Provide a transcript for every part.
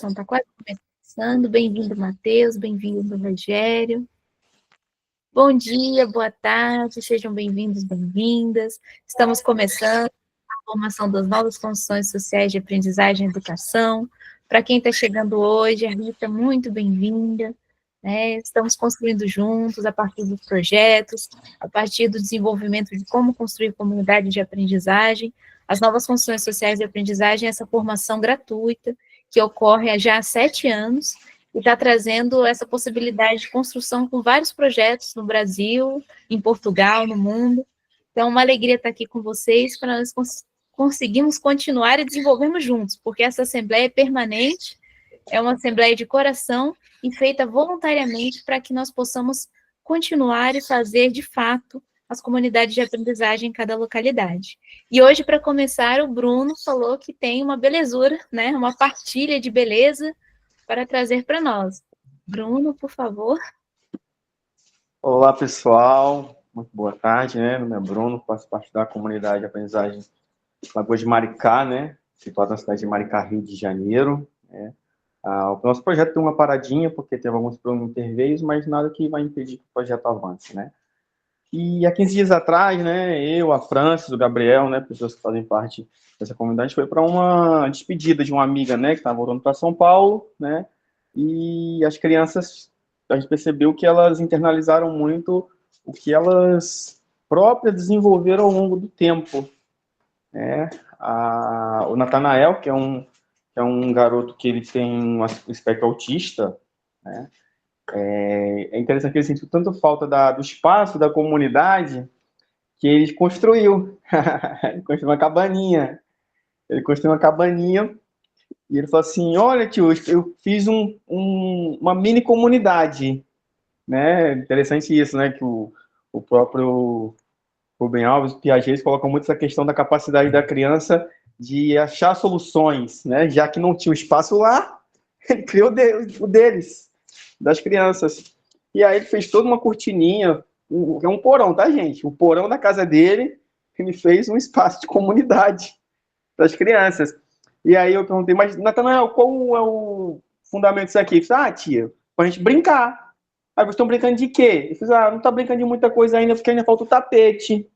Então, está quase começando. Bem-vindo, Matheus. Bem-vindo, Rogério. Bom dia, boa tarde. Sejam bem-vindos, bem-vindas. Estamos começando a formação das novas condições sociais de aprendizagem e educação. Para quem está chegando hoje, a Rita, muito bem-vinda. Estamos construindo juntos, a partir dos projetos, a partir do desenvolvimento de como construir comunidade de aprendizagem, as novas funções sociais de aprendizagem, essa formação gratuita, que ocorre já há 7 anos, e está trazendo essa possibilidade de construção com vários projetos no Brasil, em Portugal, no mundo. Então, uma alegria estar aqui com vocês, para nós conseguirmos continuar e desenvolvermos juntos, porque essa assembleia é permanente, é uma assembleia de coração, e feita voluntariamente para que nós possamos continuar e fazer, de fato, as comunidades de aprendizagem em cada localidade. E hoje, para começar, o Bruno falou que tem uma belezura, né, uma partilha de beleza para trazer para nós. Bruno, por favor. Olá, pessoal. Muito boa tarde, né? Meu nome é Bruno, faço parte da comunidade de aprendizagem Lagoa de Maricá, né? Situada na cidade de Maricá, Rio de Janeiro, né? O nosso projeto tem uma paradinha, porque teve alguns problemas interveios, mas nada que vai impedir que o projeto avance, né? E há 15 dias atrás, né, eu, a Francis, o Gabriel, né, pessoas que fazem parte dessa comunidade, a gente foi para uma despedida de uma amiga, né, que estava voltando para São Paulo, né, e as crianças, a gente percebeu que elas internalizaram muito o que elas próprias desenvolveram ao longo do tempo, né? O Natanael, que é um garoto que ele tem um espectro autista, né? É interessante que ele sentiu tanto falta do espaço, da comunidade, que ele construiu. Ele construiu uma cabaninha. E ele falou assim, olha, tio, eu fiz uma mini comunidade. Né? Interessante isso, né? Que o próprio Rubem Alves, Piaget, colocam muito essa questão da capacidade da criança de achar soluções, né? Já que não tinha o espaço lá, ele criou o deles, das crianças. E aí ele fez toda uma cortininha, é um porão, tá, gente? O porão da casa dele, ele fez um espaço de comunidade das crianças. E aí eu perguntei, mas, Natanael, qual é o fundamento disso aqui? Ele falou, tia, pra gente brincar. Aí vocês estão brincando de quê? Ele falou, não tá brincando de muita coisa ainda, porque ainda falta o tapete.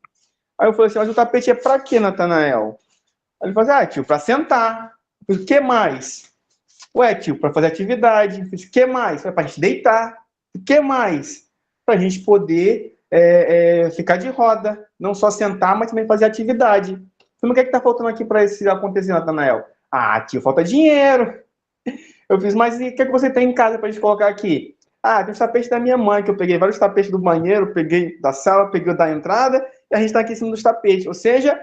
Aí eu falei assim, mas o tapete é pra quê, Natanael? Aí ele falou assim, tio, pra sentar. Eu falei, o que mais? Ué, tio, pra fazer atividade. Eu falei, o que mais? Pra gente deitar. O que mais? Pra gente poder ficar de roda. Não só sentar, mas também fazer atividade. Eu falei, o que é que tá faltando aqui pra isso acontecer, Natanael? Tio, falta dinheiro. Eu fiz, mas e o que é que você tem em casa pra gente colocar aqui? Tem os tapetes da minha mãe, que eu peguei vários tapetes do banheiro, peguei da sala, peguei da entrada, e a gente está aqui em cima dos tapetes. Ou seja,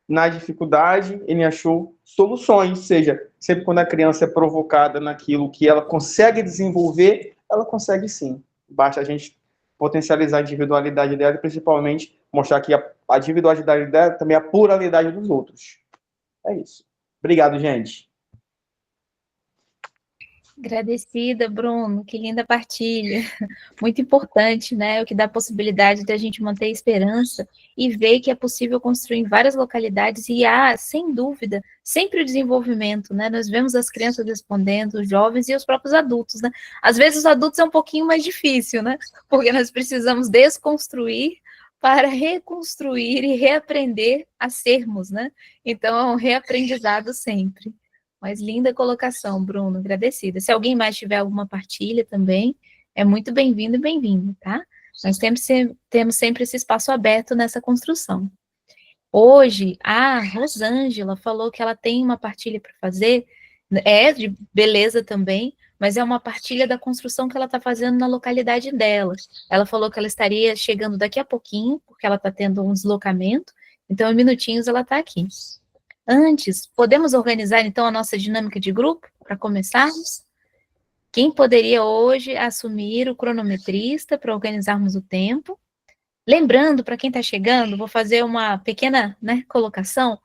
na dificuldade, ele achou soluções. Ou seja, sempre quando a criança é provocada naquilo que ela consegue desenvolver, ela consegue sim. Basta a gente potencializar a individualidade dela e, principalmente, mostrar que a individualidade dela também é a pluralidade dos outros. É isso. Obrigado, gente. Agradecida, Bruno, que linda partilha. Muito importante, né? O que dá a possibilidade da gente manter a esperança e ver que é possível construir em várias localidades e há, sem dúvida, sempre o desenvolvimento, né? Nós vemos as crianças respondendo, os jovens e os próprios adultos, né? Às vezes os adultos é um pouquinho mais difícil, né? Porque nós precisamos desconstruir para reconstruir e reaprender a sermos, né? Então, é um reaprendizado sempre. Mas linda colocação, Bruno, agradecida. Se alguém mais tiver alguma partilha também, é muito bem-vindo e bem-vindo, tá? Nós temos sempre esse espaço aberto nessa construção. Hoje, a Rosângela falou que ela tem uma partilha para fazer, é de beleza também, mas é uma partilha da construção que ela está fazendo na localidade dela. Ela falou que ela estaria chegando daqui a pouquinho, porque ela está tendo um deslocamento, então em minutinhos ela está aqui. Antes, podemos organizar, então, a nossa dinâmica de grupo, para começarmos? Quem poderia hoje assumir o cronometrista para organizarmos o tempo? Lembrando, para quem está chegando, vou fazer uma pequena, né, colocação,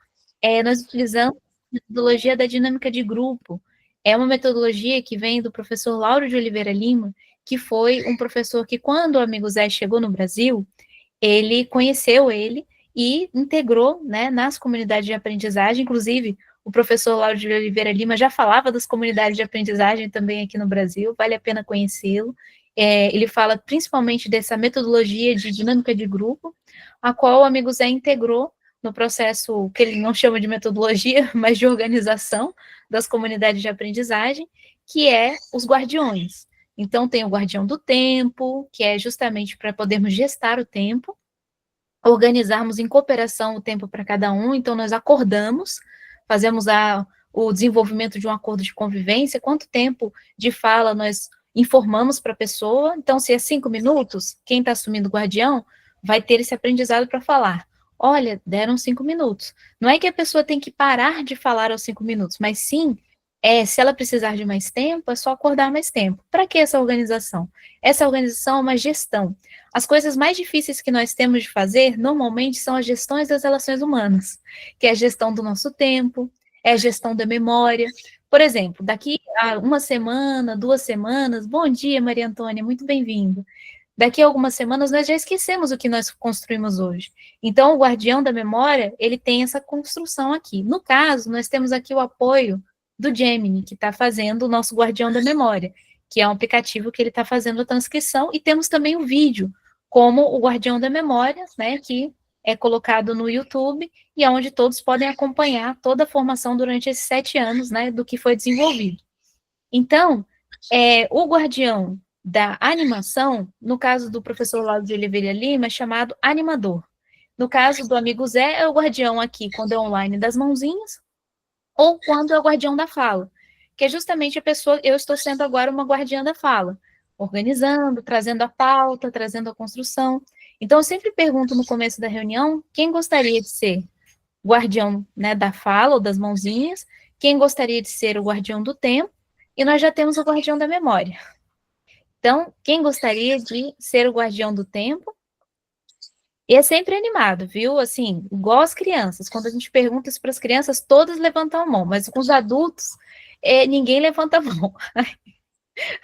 nós utilizamos a metodologia da dinâmica de grupo. É uma metodologia que vem do professor Lauro de Oliveira Lima, que foi um professor que, quando o amigo Zé chegou no Brasil, ele conheceu ele, e integrou, né, nas comunidades de aprendizagem, inclusive O professor Lauro de Oliveira Lima já falava das comunidades de aprendizagem também aqui no Brasil, vale a pena conhecê-lo. Ele fala principalmente dessa metodologia de dinâmica de grupo, a qual o amigo Zé integrou no processo que ele não chama de metodologia, mas de organização das comunidades de aprendizagem, que é os guardiões. Então, tem o guardião do tempo, que é justamente para podermos gestar o tempo, organizarmos em cooperação o tempo para cada um, então nós acordamos, fazemos o desenvolvimento de um acordo de convivência, quanto tempo de fala nós informamos para a pessoa, então se é 5 minutos, quem está assumindo o guardião vai ter esse aprendizado para falar. Olha, deram 5 minutos. Não é que a pessoa tem que parar de falar aos 5 minutos, mas sim, se ela precisar de mais tempo, é só acordar mais tempo. Para que essa organização? Essa organização é uma gestão. As coisas mais difíceis que nós temos de fazer, normalmente, são as gestões das relações humanas, que é a gestão do nosso tempo, é a gestão da memória. Por exemplo, daqui a uma semana, 2 semanas, bom dia, Maria Antônia, muito bem-vindo. Daqui a algumas semanas, nós já esquecemos o que nós construímos hoje. Então, o guardião da memória, ele tem essa construção aqui. No caso, nós temos aqui o apoio do Gemini, que está fazendo o nosso guardião da memória, que é um aplicativo que ele está fazendo a transcrição, e temos também o vídeo, como o guardião da memória, né, que é colocado no YouTube, e é onde todos podem acompanhar toda a formação durante esses 7 anos, né, do que foi desenvolvido. Então, o guardião da animação, no caso do professor Lauro de Oliveira Lima, é chamado animador. No caso do amigo Zé, é o guardião aqui, quando é online, das mãozinhas, ou quando é o guardião da fala, que é justamente a pessoa, eu estou sendo agora uma guardiã da fala, organizando, trazendo a pauta, trazendo a construção. Então, eu sempre pergunto no começo da reunião, quem gostaria de ser guardião, né, da fala ou das mãozinhas, quem gostaria de ser o guardião do tempo, e nós já temos o guardião da memória. Então, quem gostaria de ser o guardião do tempo? E é sempre animado, viu? Assim, igual as crianças. Quando a gente pergunta isso para as crianças, todas levantam a mão, mas com os adultos, ninguém levanta a mão.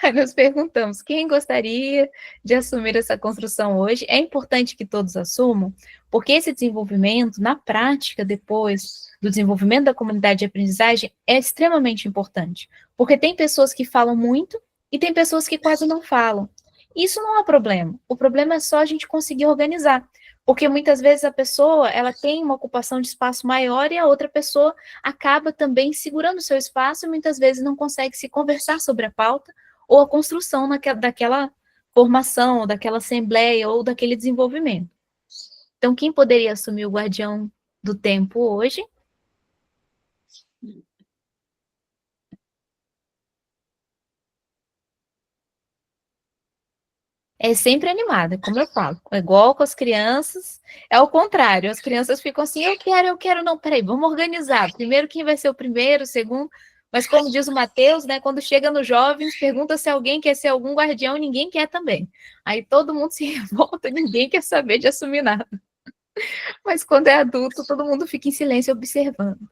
Aí nós perguntamos, quem gostaria de assumir essa construção hoje? É importante que todos assumam, porque esse desenvolvimento, na prática, depois do desenvolvimento da comunidade de aprendizagem, é extremamente importante. Porque tem pessoas que falam muito e tem pessoas que quase não falam. Isso não é problema. O problema é só a gente conseguir organizar. Porque muitas vezes a pessoa, ela tem uma ocupação de espaço maior e a outra pessoa acaba também segurando o seu espaço e muitas vezes não consegue se conversar sobre a pauta ou a construção daquela formação, ou daquela assembleia, ou daquele desenvolvimento. Então, quem poderia assumir o guardião do tempo hoje? É sempre animada, como eu falo. É igual com as crianças, é o contrário. As crianças ficam assim, eu quero, não, peraí, vamos organizar. Primeiro, quem vai ser o primeiro, o segundo. Mas como diz o Matheus, né, quando chega nos jovens, pergunta se alguém quer ser algum guardião, ninguém quer também. Aí todo mundo se revolta, ninguém quer saber de assumir nada. Mas quando é adulto, todo mundo fica em silêncio observando.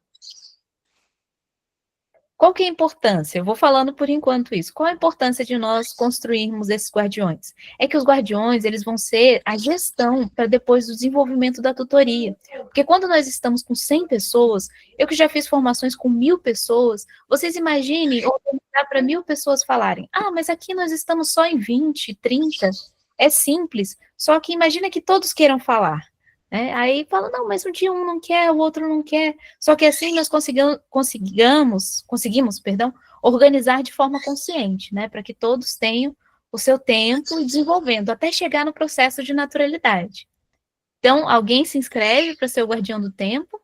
Qual que é a importância? Eu vou falando por enquanto isso. Qual a importância de nós construirmos esses guardiões? É que os guardiões, eles vão ser a gestão para depois do desenvolvimento da tutoria. Porque quando nós estamos com 100 pessoas, eu que já fiz formações com 1.000 pessoas, vocês imaginem organizar para 1.000 pessoas falarem, mas aqui nós estamos só em 20, 30. É simples, só que imagina que todos queiram falar. Aí fala, não, mas um dia um não quer, o outro não quer. Só que assim nós conseguimos, perdão, organizar de forma consciente, né? Para que todos tenham o seu tempo e desenvolvendo, até chegar no processo de naturalidade. Então, alguém se inscreve para ser o guardião do tempo?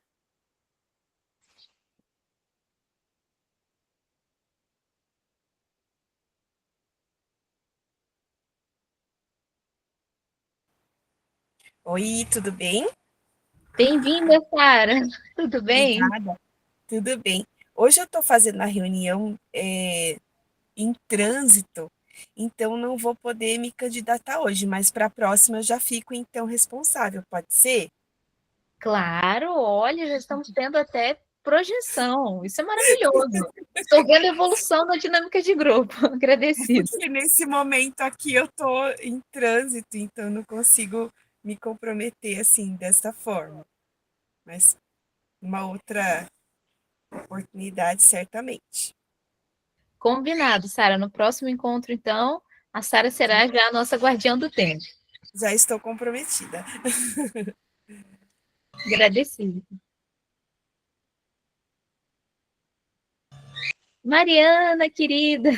Oi, tudo bem? Bem-vinda, Sara. Tudo bem? Obrigada. Tudo bem. Hoje eu estou fazendo a reunião em trânsito, então não vou poder me candidatar hoje, mas para a próxima eu já fico então responsável, pode ser? Claro, olha, já estamos tendo até projeção. Isso é maravilhoso. Estou vendo a evolução da dinâmica de grupo. Agradecido. Porque nesse momento aqui eu estou em trânsito, então não consigo me comprometer assim dessa forma. Mas uma outra Oportunidade, certamente. Combinado, Sara. No próximo encontro, então, a Sara será já a nossa guardiã do tempo. Já estou comprometida. Agradecida. Mariana, querida.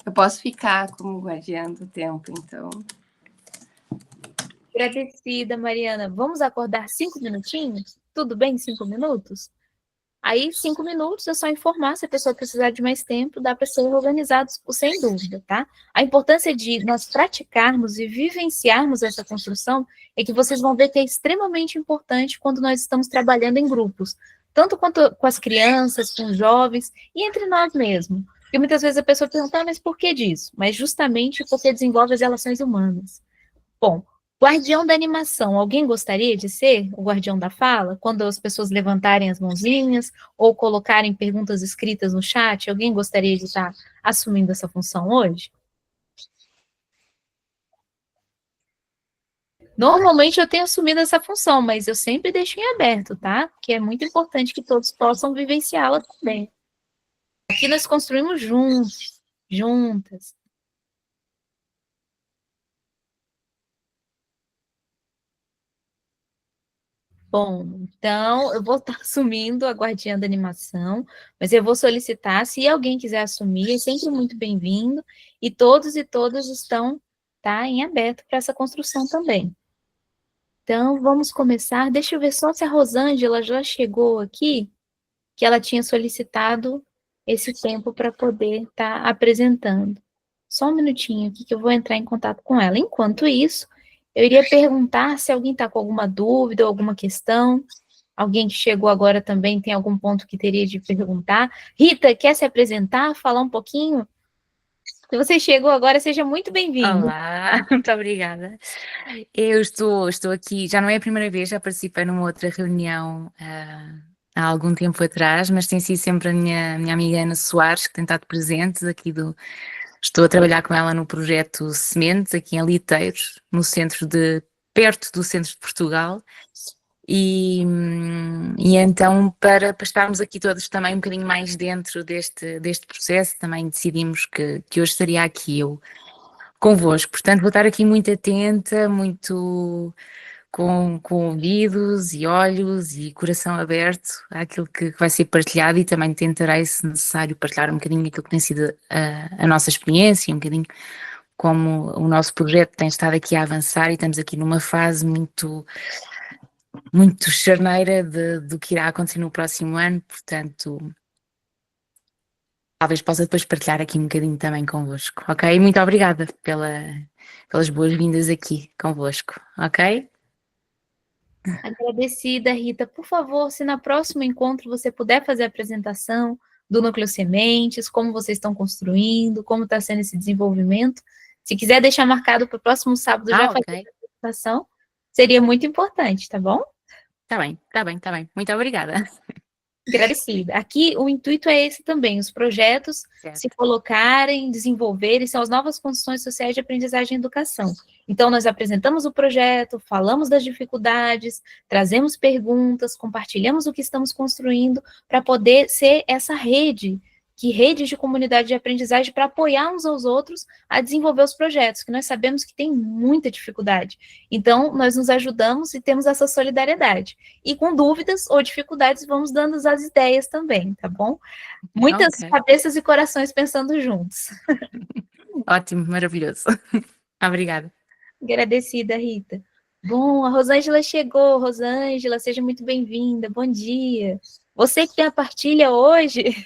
Eu posso ficar como guardiã do tempo, então. Agradecida, Mariana. Vamos acordar 5 minutinhos? Tudo bem, 5 minutos? Aí, 5 minutos é só informar, se a pessoa precisar de mais tempo, dá para ser organizado, sem dúvida, tá? A importância de nós praticarmos e vivenciarmos essa construção é que vocês vão ver que é extremamente importante quando nós estamos trabalhando em grupos, tanto quanto com as crianças, com os jovens e entre nós mesmos. Porque muitas vezes a pessoa pergunta, mas por que disso? Mas justamente porque desenvolve as relações humanas. Bom, guardião da animação, alguém gostaria de ser o guardião da fala? Quando as pessoas levantarem as mãozinhas ou colocarem perguntas escritas no chat, alguém gostaria de estar assumindo essa função hoje? Normalmente eu tenho assumido essa função, mas eu sempre deixo em aberto, tá? Que é muito importante que todos possam vivenciá-la também. Aqui nós construímos juntos, juntas. Bom, então eu vou estar assumindo a guardiã da animação, mas eu vou solicitar, se alguém quiser assumir, é sempre muito bem-vindo, e todos e todas estão, tá, em aberto para essa construção também. Então, vamos começar. Deixa eu ver só se a Rosângela já chegou aqui, que ela tinha solicitado esse tempo para poder estar apresentando. Só um minutinho aqui que eu vou entrar em contato com ela. Enquanto isso, eu iria perguntar se alguém está com alguma dúvida ou alguma questão. Alguém que chegou agora também tem algum ponto que teria de perguntar. Rita, quer se apresentar, falar um pouquinho? Se você chegou agora, seja muito bem-vindo. Olá, muito obrigada. Eu estou aqui, já não é a primeira vez, já participei numa outra reunião há algum tempo atrás, mas tem sido sempre a minha amiga Ana Soares que tem estado presente aqui estou a trabalhar com ela no projeto Sementes, aqui em Liteiros, perto do centro de Portugal. E então, para estarmos aqui todos também um bocadinho mais dentro deste processo, também decidimos que hoje estaria aqui eu convosco. Portanto, vou estar aqui muito atenta, muito com ouvidos e olhos e coração aberto àquilo que vai ser partilhado e também tentarei, se necessário, partilhar um bocadinho aquilo que tem sido a nossa experiência, um bocadinho como o nosso projeto tem estado aqui a avançar e estamos aqui numa fase muito charneira do que irá acontecer no próximo ano, portanto, talvez possa depois partilhar aqui um bocadinho também convosco, ok? Muito obrigada pelas boas-vindas aqui convosco, ok? Agradecida, Rita. Por favor, se na próximo encontro você puder fazer a apresentação do Núcleo Sementes, como vocês estão construindo, como está sendo esse desenvolvimento. Se quiser deixar marcado para o próximo sábado já fazer a apresentação, seria muito importante, tá bom? Tá bem. Muito obrigada. Agradecida. Aqui o intuito é esse também, os projetos se colocarem, desenvolverem, são as novas condições sociais de aprendizagem e educação. Então, nós apresentamos o projeto, falamos das dificuldades, trazemos perguntas, compartilhamos o que estamos construindo para poder ser essa rede de comunidade de aprendizagem para apoiar uns aos outros a desenvolver os projetos, que nós sabemos que tem muita dificuldade. Então, nós nos ajudamos e temos essa solidariedade. E com dúvidas ou dificuldades, vamos dando as ideias também, tá bom? Muitas cabeças e corações pensando juntos. Ótimo, maravilhoso. Obrigada. Agradecida, Rita. Bom, a Rosângela chegou. Rosângela, seja muito bem-vinda. Bom dia. Você que tem a partilha hoje.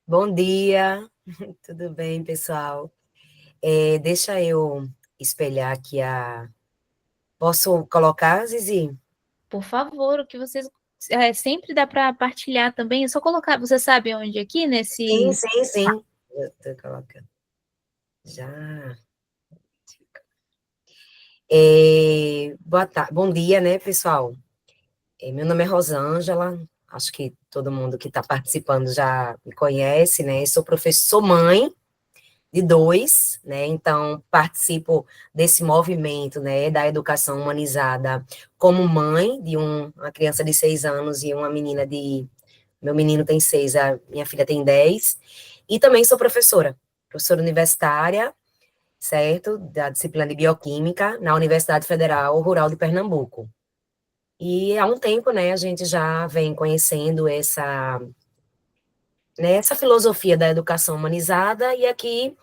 Bom dia, tudo bem, pessoal? Deixa eu espelhar aqui Posso colocar, Zizi? Por favor, o que vocês... sempre dá para partilhar também, é só colocar, você sabe onde aqui, nesse... Sim. Eu estou colocando. Já. Bom dia, né, pessoal? Meu nome é Rosângela, acho que todo mundo que está participando já me conhece, né? Sou mãe de 2, né? Então, participo desse movimento, né, da educação humanizada como mãe de uma criança de 6 anos e uma menina de... Meu menino tem 6, a minha filha tem 10. E também sou professora universitária, certo? Da disciplina de Bioquímica, na Universidade Federal Rural de Pernambuco. E há um tempo, né, a gente já vem conhecendo essa filosofia da educação humanizada, e aqui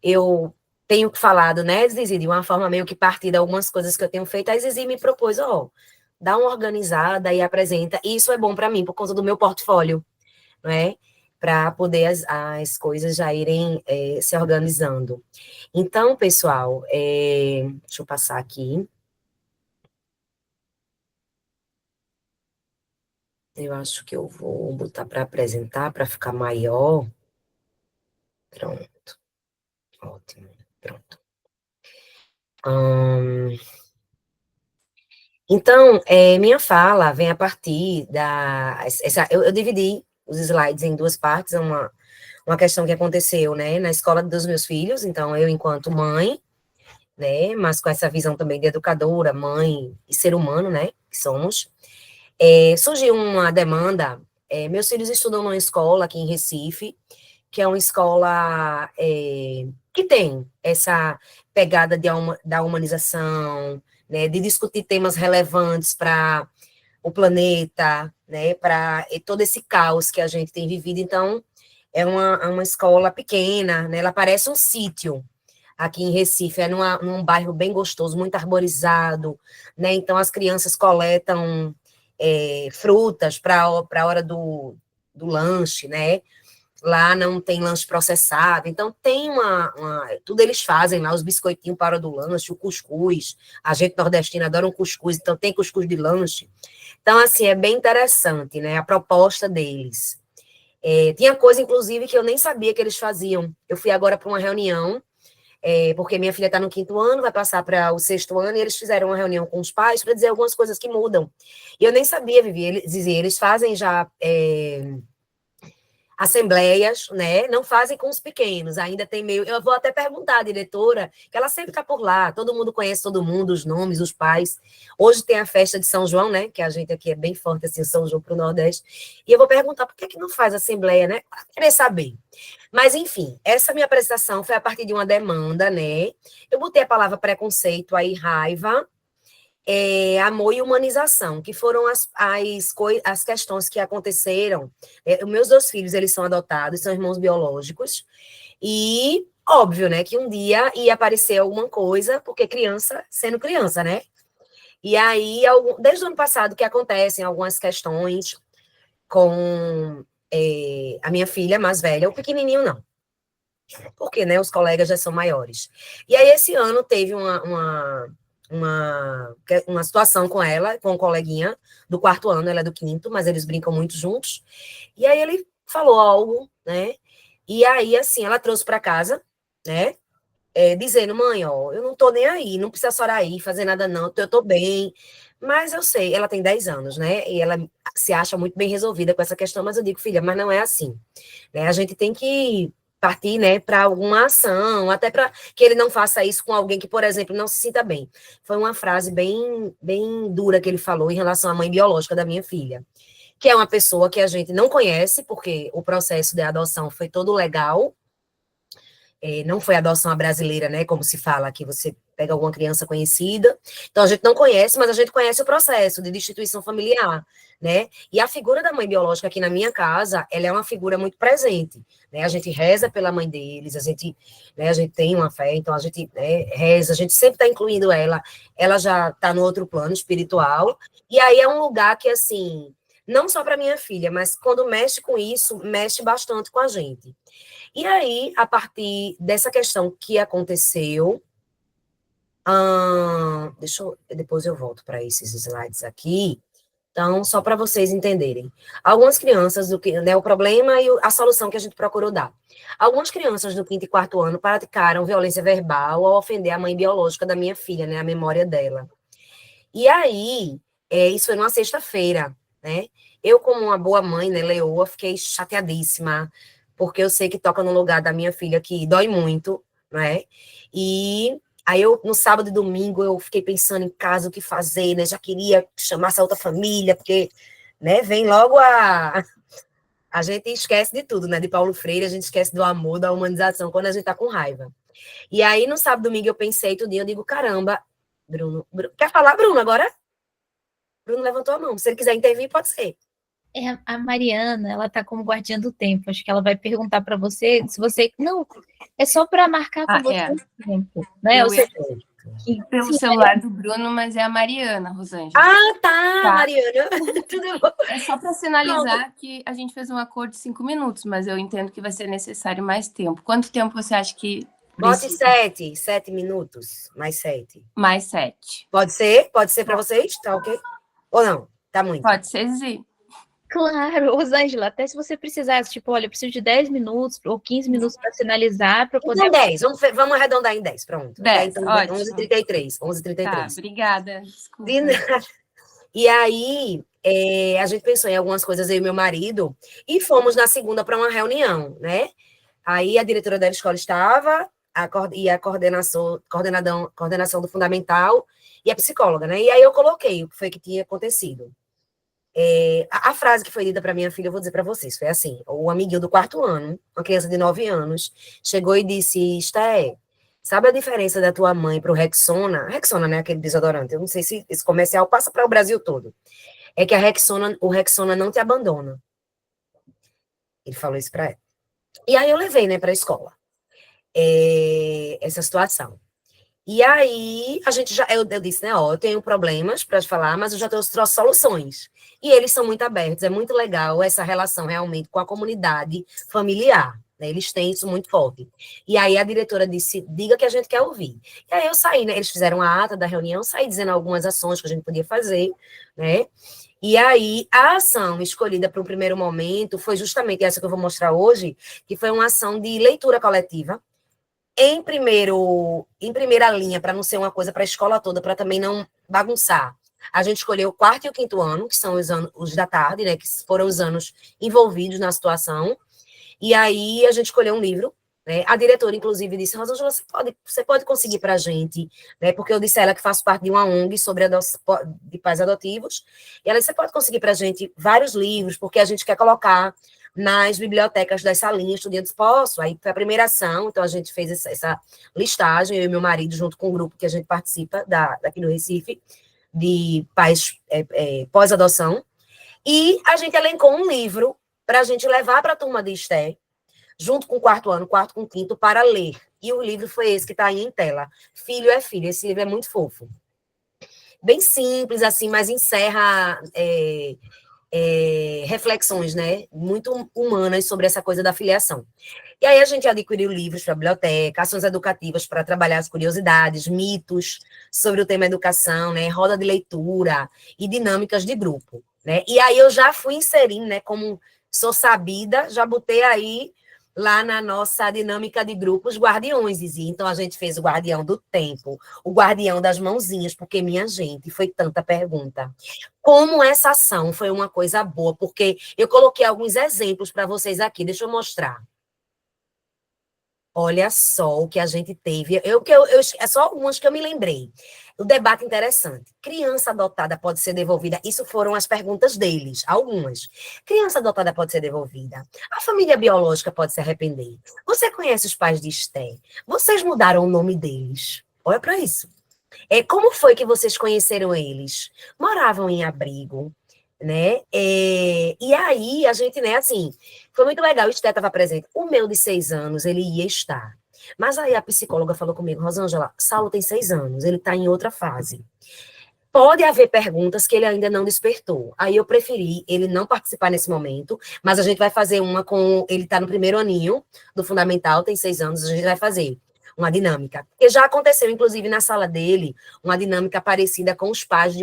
eu tenho falado, né, Zizi, de uma forma meio que partir de algumas coisas que eu tenho feito, a Zizi me propôs, dá uma organizada e apresenta, e isso é bom para mim, por conta do meu portfólio, não é? Para poder as coisas já irem se organizando. Então, pessoal, deixa eu passar aqui. Eu acho que eu vou botar para apresentar, para ficar maior. Pronto. Ótimo. Pronto. Então, minha fala vem a partir eu dividi os slides em 2 partes, uma questão que aconteceu, né, na escola dos meus filhos, então eu enquanto mãe, né, mas com essa visão também de educadora, mãe e ser humano, né, que somos, surgiu uma demanda, meus filhos estudam numa escola aqui em Recife, que é uma escola que tem essa pegada da humanização, né, de discutir temas relevantes para o planeta, né, para todo esse caos que a gente tem vivido. Então, é uma escola pequena, né, ela parece um sítio aqui em Recife, num bairro bem gostoso, muito arborizado, né, então as crianças coletam frutas para a hora do lanche, né, lá não tem lanche processado, então tem tudo eles fazem lá, os biscoitinhos para a hora do lanche, o cuscuz, a gente nordestina adora um cuscuz, então tem cuscuz de lanche. Então, assim, é bem interessante, né, a proposta deles. Tinha coisa, inclusive, que eu nem sabia que eles faziam. Eu fui agora para uma reunião, porque minha filha está no 5º ano, vai passar para o 6º ano, e eles fizeram uma reunião com os pais para dizer algumas coisas que mudam. E eu nem sabia, Vivi, eles fazem já assembleias, né? Não fazem com os pequenos, ainda tem meio... Eu vou até perguntar à diretora, que ela sempre está por lá, todo mundo conhece todo mundo, os nomes, os pais. Hoje tem a festa de São João, né? Que a gente aqui é bem forte, assim, São João para o Nordeste. E eu vou perguntar por que não faz assembleia, né? Querer saber. Mas, enfim, essa minha apresentação foi a partir de uma demanda, né? Eu botei a palavra preconceito aí, raiva, amor e humanização, que foram as questões que aconteceram. Os meus 2 filhos, eles são adotados, são irmãos biológicos, e óbvio, né, que um dia ia aparecer alguma coisa, porque criança, sendo criança, né? E aí, desde o ano passado, que acontecem algumas questões com a minha filha mais velha, o pequenininho não, porque, né, os colegas já são maiores. E aí, esse ano, teve uma situação com ela, com um coleguinha do 4º ano, ela é do 5º, mas eles brincam muito juntos. E aí ele falou algo, né? E aí, assim, ela trouxe para casa, né? Dizendo, mãe, eu não tô nem aí, não precisa chorar aí, fazer nada não, eu tô bem. Mas eu sei, ela tem 10 anos, né? E ela se acha muito bem resolvida com essa questão, mas eu digo, filha, mas não é assim, né? A gente tem que partir, né, para alguma ação, até para que ele não faça isso com alguém que, por exemplo, não se sinta bem. Foi uma frase bem, bem dura que ele falou em relação à mãe biológica da minha filha, que é uma pessoa que a gente não conhece, porque o processo de adoção foi todo legal, não foi adoção à brasileira, né, como se fala, que você pega alguma criança conhecida, então a gente não conhece, mas a gente conhece o processo de destituição familiar, né, e a figura da mãe biológica aqui na minha casa, ela é uma figura muito presente, né, a gente reza pela mãe deles, a gente tem uma fé, então a gente reza, a gente sempre está incluindo ela já está no outro plano espiritual, e aí é um lugar que, assim, não só para minha filha, mas quando mexe com isso, mexe bastante com a gente. E aí, a partir dessa questão que aconteceu, depois eu volto para esses slides aqui. Então, só para vocês entenderem. Algumas crianças, o problema e a solução que a gente procurou dar. Algumas crianças do 5º e 4º ano praticaram violência verbal ao ofender a mãe biológica da minha filha, né, a memória dela. E aí, isso foi numa sexta-feira, né? Eu, como uma boa mãe, né, leoa, fiquei chateadíssima, porque eu sei que toca no lugar da minha filha que dói muito, né? E aí no sábado e domingo, eu fiquei pensando em casa, o que fazer, né? Já queria chamar essa outra família, porque, né, vem logo a gente esquece de tudo, né? De Paulo Freire, a gente esquece do amor, da humanização, quando a gente tá com raiva. E aí, no sábado e domingo, eu pensei todo dia, eu digo, caramba, Bruno, quer falar, Bruno, agora? Bruno levantou a mão. Se ele quiser intervir, pode ser. A Mariana, ela tá como guardiã do tempo. Acho que ela vai perguntar para você se você. Não, é só para marcar com você o tempo. Né? Eu Ou seja, pelo celular do Bruno, mas é a Mariana, Rosângela. Ah, tá. Mariana. Tudo bom. É só para sinalizar que a gente fez um acordo de 5 minutos, mas eu entendo que vai ser necessário mais tempo. Quanto tempo você acha que Bote precisa? 7 minutos, mais 7. Mais 7. Pode ser? Pode ser para vocês? Tá ok? Ou não? Tá muito? Pode ser, Zi. Claro, Rosângela, até se você precisasse, tipo, olha, eu preciso de 10 minutos ou 15 minutos para sinalizar, para poder... Então 10, vamos arredondar em 10, pronto. 10, então, ótimo. 11h33, 11h33. Tá, obrigada. Desculpa. E aí, a gente pensou em algumas coisas, eu e meu marido, e fomos na segunda para uma reunião, né? Aí a diretora da escola estava, e a coordenação do fundamental e a psicóloga, né? E aí eu coloquei o que foi que tinha acontecido. A frase que foi dita para minha filha, eu vou dizer para vocês, foi assim: o amiguinho do 4º ano, uma criança de 9 anos, chegou e disse, Esté, sabe a diferença da tua mãe para o Rexona? Rexona, né, aquele desodorante, eu não sei se esse comercial passa para o Brasil todo. É que o Rexona não te abandona. Ele falou isso para ela. E aí eu levei, né, para a escola, essa situação. E aí, eu disse, né, ó, eu tenho problemas para falar, mas eu já trouxe soluções. E eles são muito abertos, é muito legal essa relação realmente com a comunidade familiar, né, eles têm isso muito forte. E aí a diretora disse, diga que a gente quer ouvir. E aí eu saí, né, eles fizeram a ata da reunião, saí dizendo algumas ações que a gente podia fazer, né, e aí a ação escolhida para o primeiro momento foi justamente essa que eu vou mostrar hoje, que foi uma ação de leitura coletiva, em primeira linha, para não ser uma coisa para a escola toda, para também não bagunçar. A gente escolheu o 4º e o 5º ano, que são os da tarde, né, que foram os anos envolvidos na situação, e aí a gente escolheu um livro, né, a diretora, inclusive, disse, Rosângela, você pode conseguir para a gente, né, porque eu disse a ela que faço parte de uma ONG sobre de pais adotivos, e ela disse, você pode conseguir para a gente vários livros, porque a gente quer colocar nas bibliotecas das salinhas, estudantes posso, aí foi a primeira ação, então a gente fez essa listagem, eu e meu marido, junto com o grupo que a gente participa, daqui no Recife, de pais pós-adoção, e a gente elencou um livro para a gente levar para a turma de Esté, junto com o 4º ano, 4º com o 5º, para ler, e o livro foi esse que está aí em tela, Filho é Filho, esse livro é muito fofo, bem simples, assim, mas encerra... reflexões, né, muito humanas sobre essa coisa da filiação. E aí a gente adquiriu livros para a biblioteca, ações educativas para trabalhar as curiosidades, mitos sobre o tema educação, né, roda de leitura e dinâmicas de grupo, né, e aí eu já fui inserindo, né, como sou sabida, já botei aí lá na nossa dinâmica de grupos, guardiões, Zizi. Então, a gente fez o guardião do tempo, o guardião das mãozinhas, porque, minha gente, foi tanta pergunta. Como essa ação foi uma coisa boa, porque eu coloquei alguns exemplos para vocês aqui, deixa eu mostrar. Olha só o que a gente teve. É só algumas que eu me lembrei. O debate interessante. Criança adotada pode ser devolvida? Isso foram as perguntas deles, algumas. Criança adotada pode ser devolvida? A família biológica pode se arrepender? Você conhece os pais de Esté? Vocês mudaram o nome deles? Olha para isso. Como foi que vocês conheceram eles? Moravam em abrigo? Né? E aí, a gente, né, assim, foi muito legal, o Esté estava presente. O meu de 6 anos, ele ia estar. Mas aí a psicóloga falou comigo, Rosângela, Saulo tem 6 anos, ele está em outra fase. Pode haver perguntas que ele ainda não despertou. Aí eu preferi ele não participar nesse momento, mas a gente vai fazer uma com... Ele está no primeiro aninho do fundamental, tem 6 anos, a gente vai fazer uma dinâmica. Porque já aconteceu, inclusive, na sala dele, uma dinâmica parecida com os pais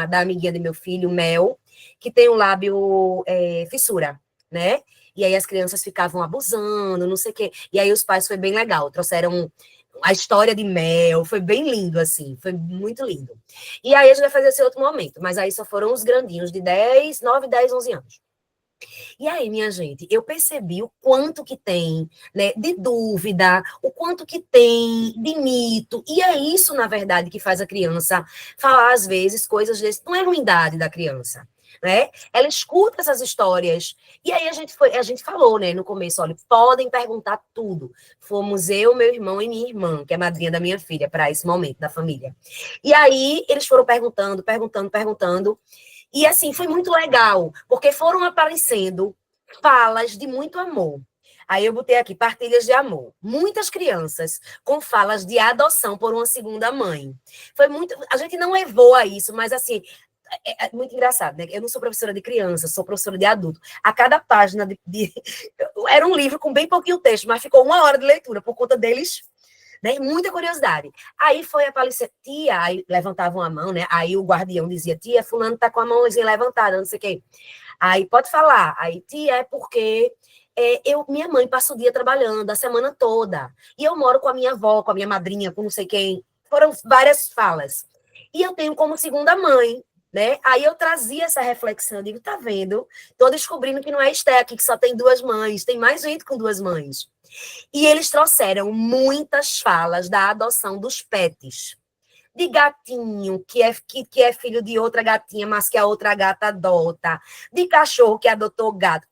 da amiguinha de meu filho, Mel, que tem um lábio fissura, né? E aí as crianças ficavam abusando, não sei o quê. E aí os pais foi bem legal, trouxeram a história de Mel, foi bem lindo, assim, foi muito lindo. E aí a gente vai fazer esse outro momento, mas aí só foram os grandinhos de 10, 9, 10, 11 anos. E aí, minha gente, eu percebi o quanto que tem, né, de dúvida, o quanto que tem de mito, e é isso, na verdade, que faz a criança falar, às vezes, coisas desse, não é ruindade da criança, né? Ela escuta essas histórias, e aí a gente falou, né, no começo, olha, podem perguntar tudo. Fomos eu, meu irmão e minha irmã, que é madrinha da minha filha, para esse momento da família. E aí, eles foram perguntando, e assim, foi muito legal, porque foram aparecendo falas de muito amor. Aí eu botei aqui, partilhas de amor. Muitas crianças com falas de adoção por uma segunda mãe. Foi muito. A gente não levou a isso, mas assim, é muito engraçado, né? Eu não sou professora de criança, sou professora de adulto. A cada página era um livro com bem pouquinho texto, mas ficou 1 hora de leitura por conta deles, né? Muita curiosidade. Aí foi aparecer, tia, aí levantavam a mão, né? Aí o guardião dizia, tia, fulano tá com a mãozinha levantada, não sei o quê. Aí pode falar. Aí, tia, é porque minha mãe passa o dia trabalhando, a semana toda. E eu moro com a minha avó, com a minha madrinha, com não sei quem. Foram várias falas. E eu tenho como segunda mãe, né? Aí eu trazia essa reflexão, eu digo, tá vendo? Tô descobrindo que não é Esté aqui que só tem 2 mães, tem mais gente com 2 mães. E eles trouxeram muitas falas da adoção dos pets. De gatinho, que é filho de outra gatinha, mas que a outra gata adota. De cachorro que adotou gato.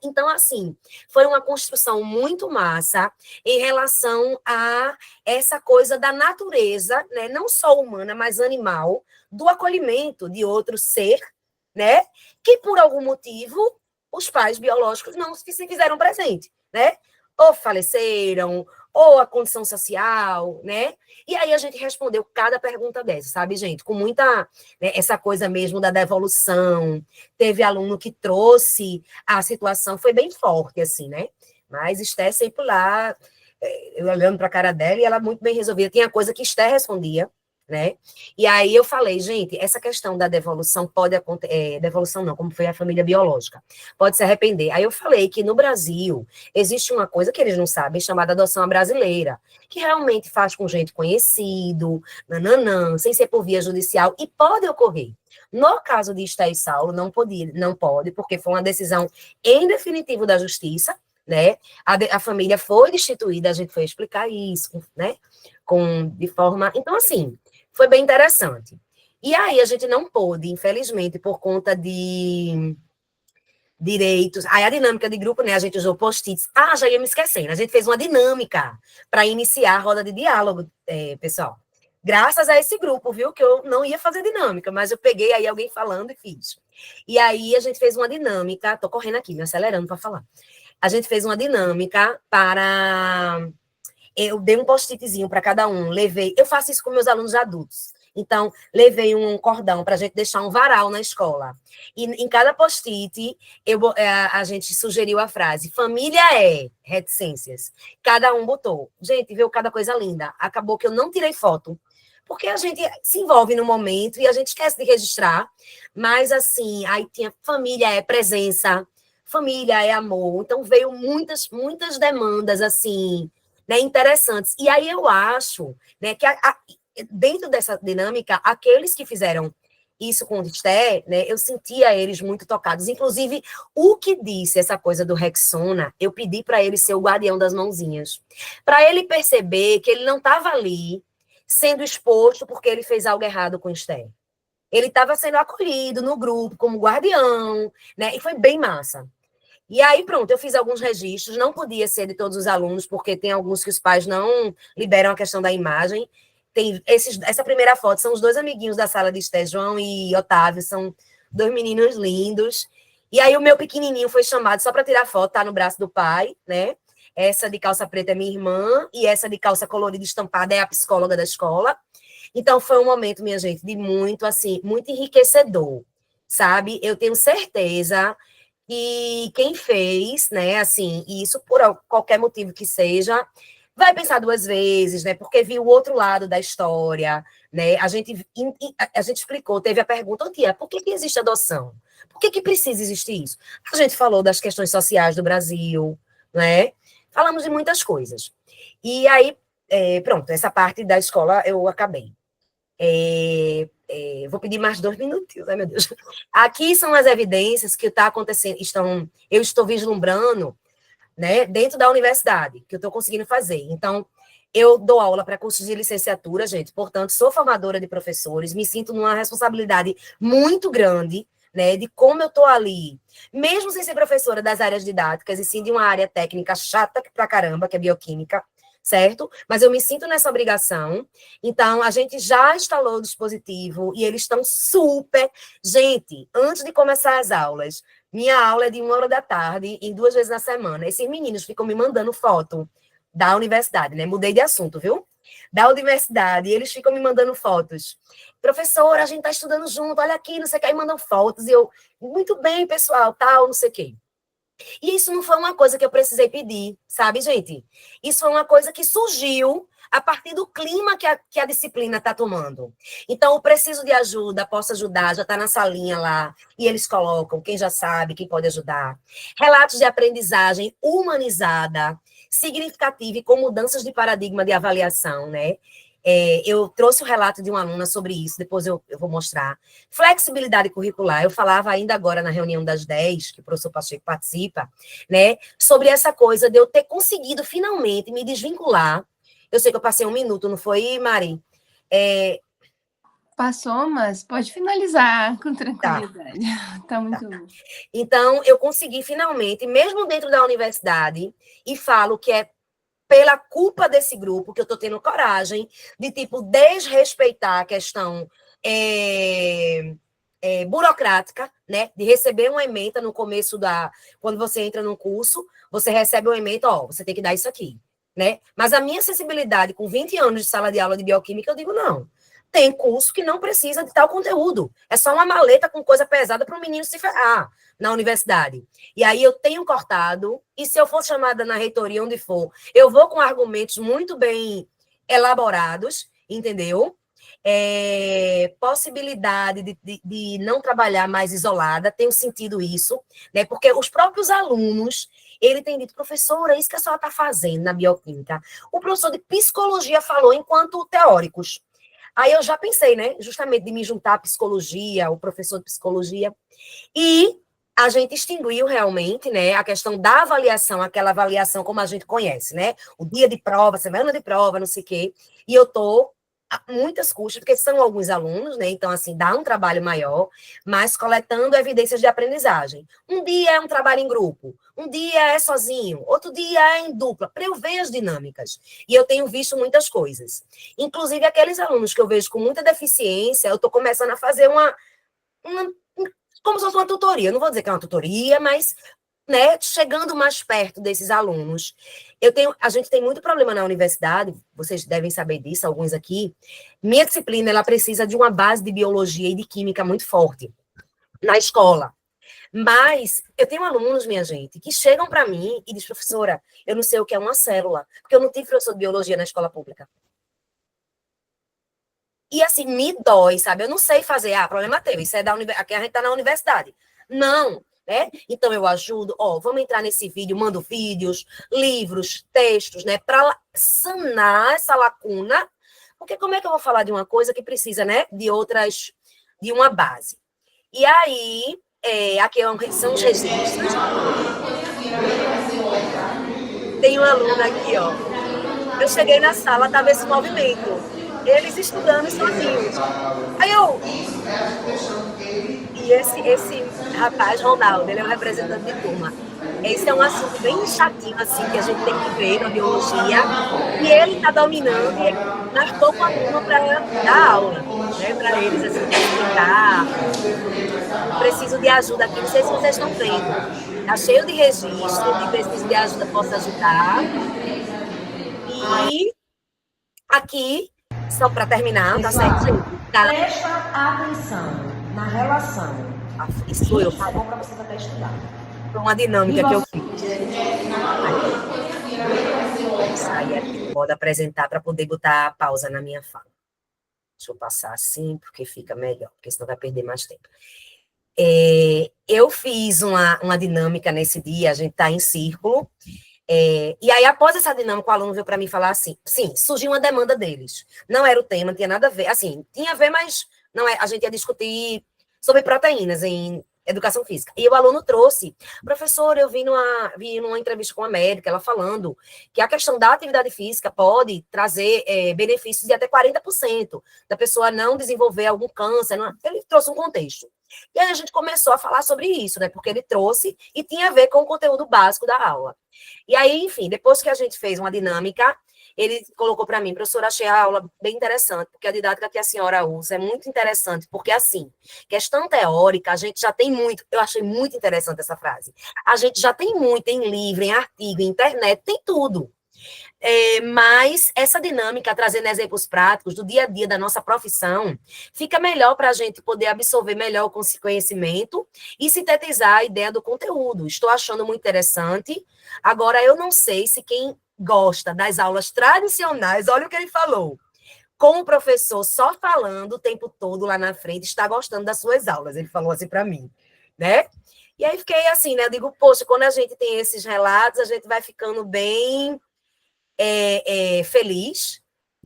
Então, assim, foi uma construção muito massa em relação a essa coisa da natureza, né? Não só humana, mas animal, do acolhimento de outro ser, né? Que por algum motivo os pais biológicos não se fizeram presente, né? Ou faleceram, ou a condição social, né? E aí a gente respondeu cada pergunta dessa, sabe, gente? Com muita, né, essa coisa mesmo da devolução. Teve aluno que trouxe a situação, foi bem forte, assim, né? Mas Esté sempre lá, eu olhando para a cara dela, e ela muito bem resolvida. Tinha coisa que Esté respondia, né? E aí eu falei, gente, essa questão da devolução pode acontecer, devolução não, como foi a família biológica, pode se arrepender. Aí eu falei que no Brasil existe uma coisa que eles não sabem, chamada adoção brasileira, que realmente faz com gente conhecido, nananã, sem ser por via judicial, e pode ocorrer. No caso de Esté e Saulo, não pode, porque foi uma decisão em definitivo da justiça, né? A família foi destituída, a gente foi explicar isso, né? De forma. Então, assim, foi bem interessante. E aí a gente não pôde, infelizmente, por conta de direitos. Aí a dinâmica de grupo, né? A gente usou post-its. Ah, já ia me esquecendo. A gente fez uma dinâmica para iniciar a roda de diálogo, pessoal. Graças a esse grupo, viu? Que eu não ia fazer dinâmica, mas eu peguei aí alguém falando e fiz. E aí a gente fez uma dinâmica. Tô correndo aqui, me acelerando para falar. A gente fez uma dinâmica para. Eu dei um post-itzinho para cada um, eu faço isso com meus alunos adultos. Então, levei um cordão para a gente deixar um varal na escola. E em cada post-it, a gente sugeriu a frase, família é reticências. Cada um botou. Gente, viu cada coisa linda. Acabou que eu não tirei foto, porque a gente se envolve no momento e a gente esquece de registrar. Mas, assim, aí tinha família é presença, família é amor. Então, veio muitas demandas, assim, né, interessantes. E aí eu acho, né, que dentro dessa dinâmica, aqueles que fizeram isso com o Esté, né, eu sentia eles muito tocados. Inclusive, o que disse essa coisa do Rexona, eu pedi para ele ser o guardião das mãozinhas. Para ele perceber que ele não estava ali sendo exposto porque ele fez algo errado com o Esté. Ele estava sendo acolhido no grupo como guardião, né, e foi bem massa. E aí, pronto, eu fiz alguns registros, não podia ser de todos os alunos, porque tem alguns que os pais não liberam a questão da imagem. Essa primeira foto são os 2 amiguinhos da sala de Esté, João e Otávio, são 2 meninos lindos. E aí o meu pequenininho foi chamado só para tirar foto, tá no braço do pai, né? Essa de calça preta é minha irmã, e essa de calça colorida estampada é a psicóloga da escola. Então, foi um momento, minha gente, de muito, assim, muito enriquecedor, sabe? Eu tenho certeza. E quem fez, né, assim, isso por qualquer motivo que seja, vai pensar 2 vezes, né, porque viu o outro lado da história, né, a gente explicou, teve a pergunta, tia, por que existe adoção? Por que precisa existir isso? A gente falou das questões sociais do Brasil, né, falamos de muitas coisas. E aí, pronto, essa parte da escola eu acabei. Vou pedir mais 2 minutinhos, ai meu Deus. Aqui são as evidências que está acontecendo, eu estou vislumbrando, né, dentro da universidade, que eu estou conseguindo fazer. Então, eu dou aula para cursos de licenciatura, gente, portanto, sou formadora de professores, me sinto numa responsabilidade muito grande, né, de como eu estou ali, mesmo sem ser professora das áreas didáticas, e sim de uma área técnica chata pra caramba, que é bioquímica, certo? Mas eu me sinto nessa obrigação. Então, a gente já instalou o dispositivo e eles estão super... Gente, antes de começar as aulas, minha aula é de 1 hora da tarde, em 2 vezes na semana. Esses meninos ficam me mandando foto da universidade, né? Mudei de assunto, viu? Da universidade, e eles ficam me mandando fotos. Professora, a gente está estudando junto, olha aqui, não sei o que, aí mandam fotos, e eu, muito bem, pessoal, tal, não sei o quê. E isso não foi uma coisa que eu precisei pedir, sabe, gente? Isso foi uma coisa que surgiu a partir do clima que a disciplina está tomando. Então, eu preciso de ajuda, posso ajudar, já está na salinha lá, e eles colocam quem já sabe, quem pode ajudar. Relatos de aprendizagem humanizada, significativa e com mudanças de paradigma de avaliação, né? Eu trouxe o relato de uma aluna sobre isso, depois eu vou mostrar. Flexibilidade curricular, eu falava ainda agora na reunião das 10, que o professor Pacheco participa, né, sobre essa coisa de eu ter conseguido finalmente me desvincular. Eu sei que eu passei 1 minuto, não foi, Mari? Passou, mas pode finalizar com Tá. tranquilidade. Tá muito bom. Então, eu consegui finalmente, mesmo dentro da universidade, e falo que é pela culpa desse grupo que eu estou tendo coragem de, tipo, desrespeitar a questão burocrática, né? De receber uma ementa no começo quando você entra num curso, você recebe uma ementa, ó, você tem que dar isso aqui, né? Mas a minha sensibilidade, com 20 anos de sala de aula de bioquímica, eu digo, não. Tem curso que não precisa de tal conteúdo. É só uma maleta com coisa pesada para o menino se ferrar na universidade. E aí eu tenho cortado, e se eu for chamada na reitoria, onde for, eu vou com argumentos muito bem elaborados, entendeu? Possibilidade de não trabalhar mais isolada, tenho sentido isso, né? Porque os próprios alunos, ele tem dito, professora, é isso que a senhora está fazendo na bioquímica. O professor de psicologia falou enquanto teóricos. Aí eu já pensei, né, justamente de me juntar à psicologia, o professor de psicologia, e a gente extinguiu realmente, né, a questão da avaliação, aquela avaliação como a gente conhece, né, o dia de prova, semana de prova, não sei o quê, e eu tô a muitas custas, porque são alguns alunos, né, então, assim, dá um trabalho maior, mas coletando evidências de aprendizagem. Um dia é um trabalho em grupo, um dia é sozinho, outro dia é em dupla, para eu ver as dinâmicas. E eu tenho visto muitas coisas. Inclusive, aqueles alunos que eu vejo com muita deficiência, eu estou começando a fazer como se fosse uma tutoria. Não vou dizer que é uma tutoria, mas, né, chegando mais perto desses alunos. A gente tem muito problema na universidade, vocês devem saber disso, alguns aqui. Minha disciplina, ela precisa de uma base de biologia e de química muito forte na escola. Mas eu tenho alunos, minha gente, que chegam para mim e dizem, professora, eu não sei o que é uma célula, porque eu não tive professor de biologia na escola pública. E assim, me dói, sabe? Eu não sei fazer, problema teu, isso é aqui a gente está na universidade. Não, né? Então eu ajudo, vamos entrar nesse vídeo, mando vídeos, livros, textos, né? Para sanar essa lacuna, porque como é que eu vou falar de uma coisa que precisa, né? De uma base. E aí, aqui são os registros. Tem uma aluna aqui, ó. Eu cheguei na sala, estava esse movimento. Eles estudando sozinhos. Aí E esse rapaz, Ronaldo, ele é um representante de turma. Esse é um assunto bem chatinho, assim, que a gente tem que ver na biologia. E ele está dominando, e ele marcou com a turma para dar aula, né? Para eles, assim, explicar. Preciso de ajuda aqui, não sei se vocês estão vendo. Está cheio de registro, de preciso de ajuda, posso ajudar. E aqui, só para terminar, tá certo, gente? Tá. Presta atenção na relação. Isso sou eu. Isso é bom para você até estudar. Foi uma dinâmica que eu fiz. Sair aqui, pode apresentar para poder botar a pausa na minha fala. Deixa eu passar assim, porque fica melhor, porque senão vai perder mais tempo. Eu fiz uma dinâmica nesse dia, a gente está em círculo, E aí, após essa dinâmica, o aluno veio para mim falar assim, sim, surgiu uma demanda deles. Não era o tema, não tinha nada a ver. Assim, tinha a ver, mas não é, a gente ia discutir sobre proteínas em educação física. E o aluno trouxe, professor, eu vi numa entrevista com a médica, ela falando que a questão da atividade física pode trazer benefícios de até 40% da pessoa não desenvolver algum câncer. Ele trouxe um contexto. E aí a gente começou a falar sobre isso, né? Porque ele trouxe e tinha a ver com o conteúdo básico da aula. E aí, enfim, depois que a gente fez uma dinâmica, ele colocou para mim, professora, achei a aula bem interessante, porque a didática que a senhora usa é muito interessante, porque, assim, questão teórica, a gente já tem muito, eu achei muito interessante essa frase, a gente já tem muito em livro, em artigo, em internet, tem tudo. Mas essa dinâmica, trazendo exemplos práticos do dia a dia da nossa profissão, fica melhor para a gente poder absorver melhor o conhecimento e sintetizar a ideia do conteúdo. Estou achando muito interessante. Agora, eu não sei se quem gosta das aulas tradicionais, olha o que ele falou, com o professor só falando o tempo todo lá na frente, está gostando das suas aulas. Ele falou assim para mim, né? E aí fiquei assim, né? Eu digo, poxa, quando a gente tem esses relatos, a gente vai ficando bem feliz,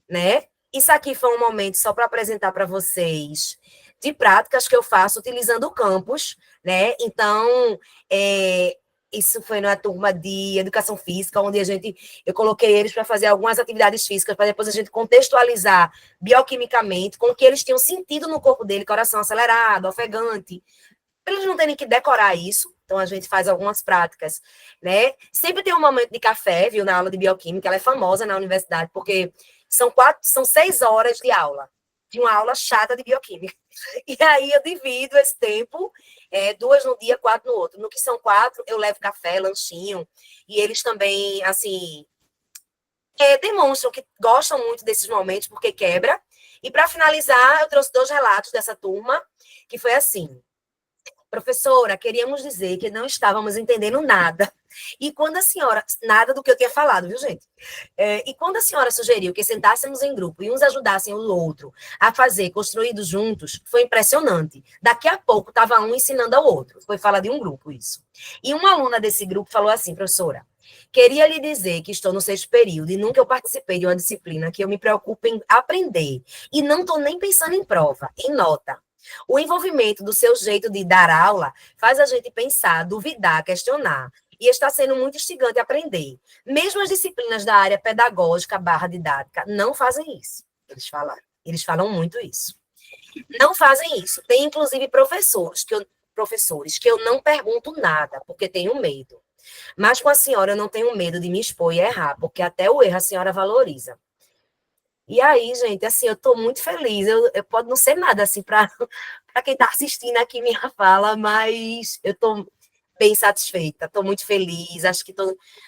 né? Isso aqui foi um momento só para apresentar para vocês de práticas que eu faço utilizando o campus, né? Então, isso foi na turma de educação física, onde eu coloquei eles para fazer algumas atividades físicas, para depois a gente contextualizar bioquimicamente com o que eles tinham sentido no corpo dele, coração acelerado, ofegante, para eles não terem que decorar isso. Então, a gente faz algumas práticas, né? Sempre tem um momento de café, viu, na aula de bioquímica, ela é famosa na universidade, porque são 6 horas de aula, de uma aula chata de bioquímica. E aí eu divido esse tempo, 2 no dia, 4 no outro. No que são 4, eu levo café, lanchinho, e eles também, assim, demonstram que gostam muito desses momentos, porque quebra. E, para finalizar, eu trouxe 2 relatos dessa turma, que foi assim: professora, queríamos dizer que não estávamos entendendo nada. E quando a senhora... Nada do que eu tinha falado, viu, gente? E quando a senhora sugeriu que sentássemos em grupo e uns ajudassem o outro a fazer construídos juntos, foi impressionante. Daqui a pouco estava um ensinando ao outro. Foi fala de um grupo, isso. E uma aluna desse grupo falou assim, professora, queria lhe dizer que estou no 6º período e nunca eu participei de uma disciplina que eu me preocupo em aprender. E não estou nem pensando em prova, em nota. O envolvimento do seu jeito de dar aula faz a gente pensar, duvidar, questionar. E está sendo muito instigante aprender. Mesmo as disciplinas da área pedagógica / didática não fazem isso. Eles falam muito isso. Não fazem isso. Tem, inclusive, professores que eu não pergunto nada, porque tenho medo. Mas com a senhora eu não tenho medo de me expor e errar, porque até o erro a senhora valoriza. E aí, gente, assim, eu estou muito feliz. Eu pode não ser nada, assim, para quem está assistindo aqui minha fala, mas eu estou bem satisfeita, estou muito feliz. Acho que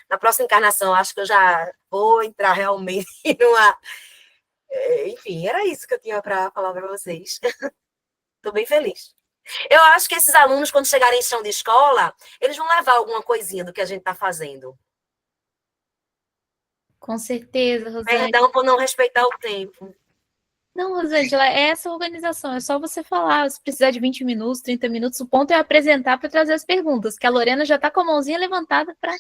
na próxima encarnação, acho que eu já vou entrar realmente numa... Enfim, era isso que eu tinha para falar para vocês. Estou bem feliz. Eu acho que esses alunos, quando chegarem em chão de escola, eles vão levar alguma coisinha do que a gente está fazendo. Com certeza, Rosângela. Perdão por não respeitar o tempo. Não, Rosângela, é essa organização. É só você falar. Se precisar de 20 minutos, 30 minutos, o ponto é apresentar para trazer as perguntas, que a Lorena já está com a mãozinha levantada para...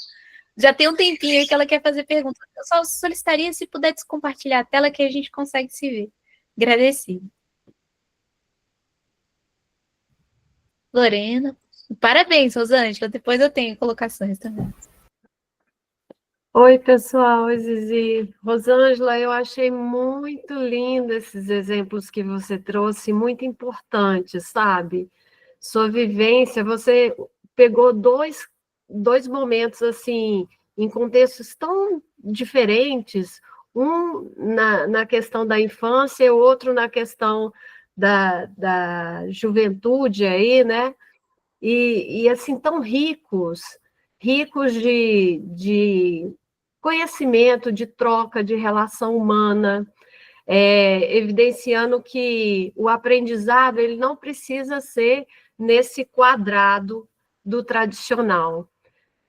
Já tem um tempinho aí que ela quer fazer perguntas. Eu só solicitaria se puder compartilhar a tela, que a gente consegue se ver. Agradecido. Lorena. Parabéns, Rosângela. Depois eu tenho colocações também. Oi, pessoal, oi, Zizi. Rosângela, eu achei muito lindo esses exemplos que você trouxe, muito importantes, sabe? Sua vivência, você pegou dois momentos, assim, em contextos tão diferentes, um na questão da infância e o outro na questão da juventude aí, né? E assim, tão ricos de conhecimento, de troca, de relação humana, evidenciando que o aprendizado ele não precisa ser nesse quadrado do tradicional,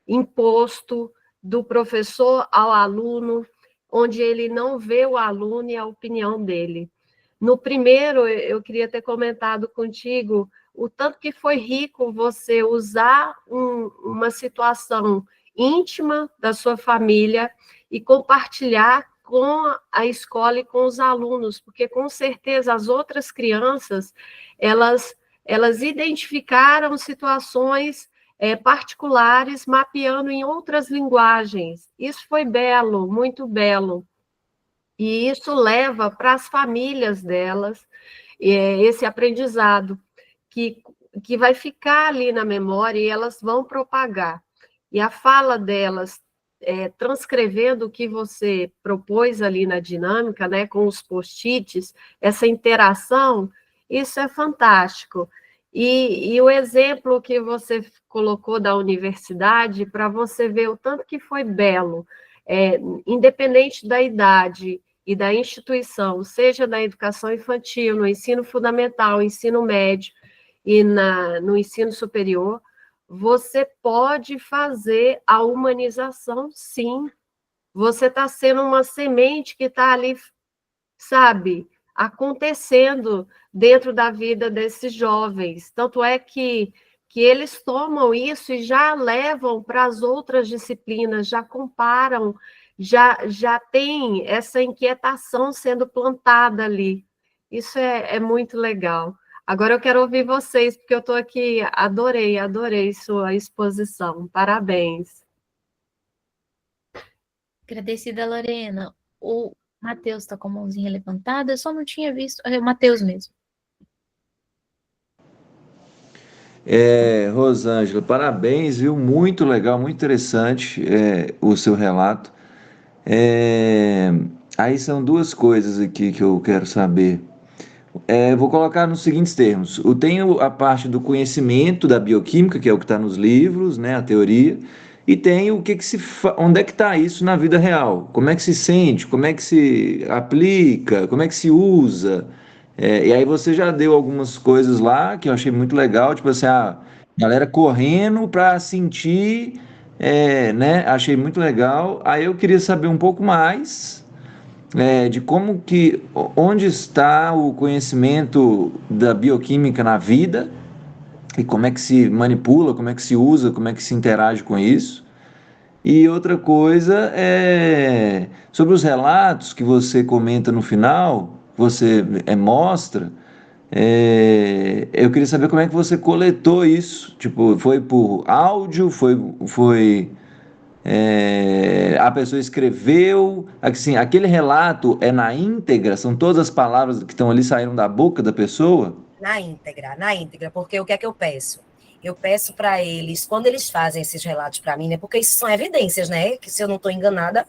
imposto do professor ao aluno, onde ele não vê o aluno e a opinião dele. No primeiro, eu queria ter comentado contigo o tanto que foi rico você usar uma situação íntima da sua família e compartilhar com a escola e com os alunos, porque com certeza as outras crianças, elas identificaram situações particulares, mapeando em outras linguagens. Isso foi belo, muito belo. E isso leva para as famílias delas esse aprendizado, que vai ficar ali na memória e elas vão propagar. E a fala delas, transcrevendo o que você propôs ali na dinâmica, né, com os post-its, essa interação, isso é fantástico. E o exemplo que você colocou da universidade, para você ver o tanto que foi belo, independente da idade e da instituição, seja na educação infantil, no ensino fundamental, ensino médio e no ensino superior, você pode fazer a humanização, sim. Você está sendo uma semente que está ali, sabe, acontecendo dentro da vida desses jovens. Tanto é que eles tomam isso e já levam para as outras disciplinas, já comparam, já tem essa inquietação sendo plantada ali. Isso é muito legal. Agora eu quero ouvir vocês, porque eu estou aqui, adorei sua exposição. Parabéns. Agradecida, Lorena. O Matheus está com a mãozinha levantada, eu só não tinha visto. É o Matheus mesmo. Rosângela, parabéns, viu? Muito legal, muito interessante o seu relato. Aí são duas coisas aqui que eu quero saber. Vou colocar nos seguintes termos. Eu tenho a parte do conhecimento da bioquímica, que é o que está nos livros, né, a teoria, e tem o que onde é que está isso na vida real? Como é que se sente? Como é que se aplica? Como é que se usa? E aí você já deu algumas coisas lá que eu achei muito legal, tipo assim, a galera correndo para sentir, né? Achei muito legal. Aí eu queria saber um pouco mais de onde está o conhecimento da bioquímica na vida e como é que se manipula, como é que se usa, como é que se interage com isso. E outra coisa é sobre os relatos que você comenta no final, você mostra. Eu queria saber como é que você coletou isso. Tipo, foi por áudio, a pessoa escreveu, assim, aquele relato é na íntegra, são todas as palavras que estão ali saíram da boca da pessoa? Na íntegra, porque o que é que eu peço? Eu peço para eles, quando eles fazem esses relatos para mim, né, porque isso são evidências, né, que se eu não estou enganada,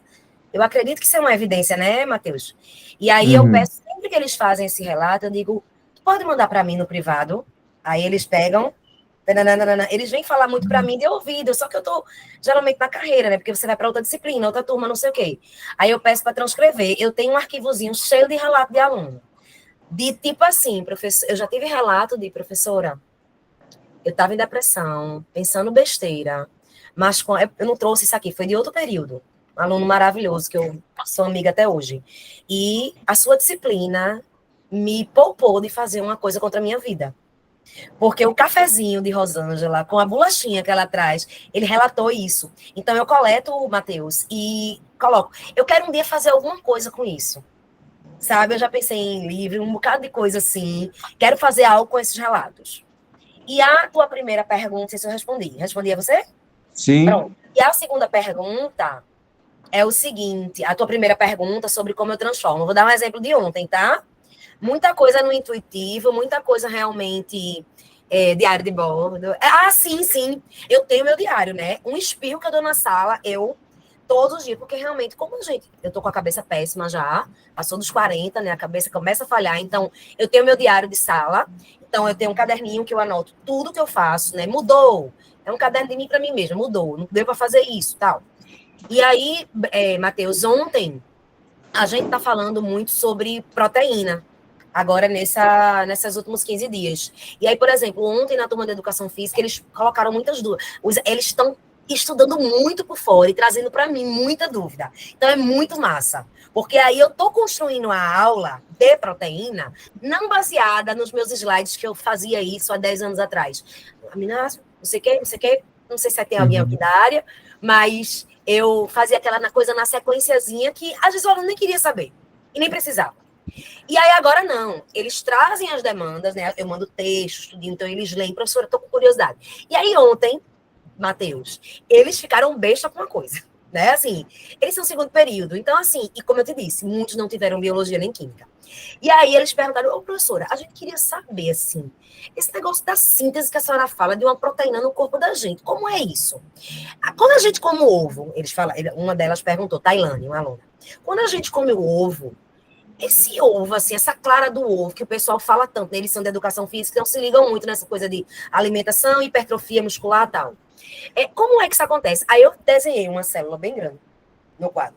eu acredito que isso é uma evidência, né, Matheus? E aí eu peço, sempre que eles fazem esse relato, eu digo, pode mandar para mim no privado? Aí eles pegam, eles vêm falar muito para mim de ouvido, só que eu estou geralmente na carreira, né, porque você vai para outra disciplina, outra turma, não sei o quê. Aí eu peço para transcrever, eu tenho um arquivozinho cheio de relato de aluno. De tipo assim, professor, eu já tive relato de professora, eu estava em depressão, pensando besteira, mas eu não trouxe isso aqui, foi de outro período. Um aluno maravilhoso, que eu sou amiga até hoje. E a sua disciplina me poupou de fazer uma coisa contra a minha vida. Porque o cafezinho de Rosângela, com a bolachinha que ela traz, ele relatou isso. Então eu coleto, Matheus, e coloco. Eu quero um dia fazer alguma coisa com isso. Sabe, eu já pensei em livro, um bocado de coisa assim. Quero fazer algo com esses relatos. E a tua primeira pergunta, não sei se eu respondi. Respondi a você? Sim. Pronto. E a segunda pergunta é o seguinte, a tua primeira pergunta sobre como eu transformo. Vou dar um exemplo de ontem, tá? Muita coisa no intuitivo, muita coisa realmente diário de bordo. Sim. Eu tenho meu diário, né? Um espirro que eu dou na sala, todos os dias, porque realmente, eu tô com a cabeça péssima já, passou dos 40, né, a cabeça começa a falhar, então eu tenho meu diário de sala, então eu tenho um caderninho que eu anoto tudo que eu faço, né, mudou, é um caderno de mim para mim mesma, mudou, não deu para fazer isso, tal. E aí, Matheus, ontem, a gente tá falando muito sobre proteína, agora nesses últimos 15 dias. E aí, por exemplo, ontem na turma de Educação Física, eles colocaram muitas dúvidas, eles estão estudando muito por fora e trazendo para mim muita dúvida. Então, é muito massa. Porque aí eu estou construindo a aula de proteína não baseada nos meus slides que eu fazia isso há 10 anos atrás. A menina, não sei o quê, não sei se tem alguém aqui da área, Mas eu fazia aquela coisa na sequenciazinha que às vezes o aluno nem queria saber e nem precisava. E aí agora não, eles trazem as demandas, né? Eu mando texto, tudinho, então eles leem, professora, estou com curiosidade. E aí ontem, Matheus, eles ficaram besta com uma coisa, né? Assim, eles são segundo período, então assim, e como eu te disse, muitos não tiveram biologia nem química. E aí eles perguntaram, ô professora, a gente queria saber, assim, esse negócio da síntese que a senhora fala de uma proteína no corpo da gente, como é isso? Quando a gente come o ovo, eles falam, uma delas perguntou, Tailane, uma aluna, quando a gente come o ovo, esse ovo, assim, essa clara do ovo, que o pessoal fala tanto, né? Eles são de educação física, não se ligam muito nessa coisa de alimentação, hipertrofia muscular e tal. Como é que isso acontece? Aí eu desenhei uma célula bem grande no quadro.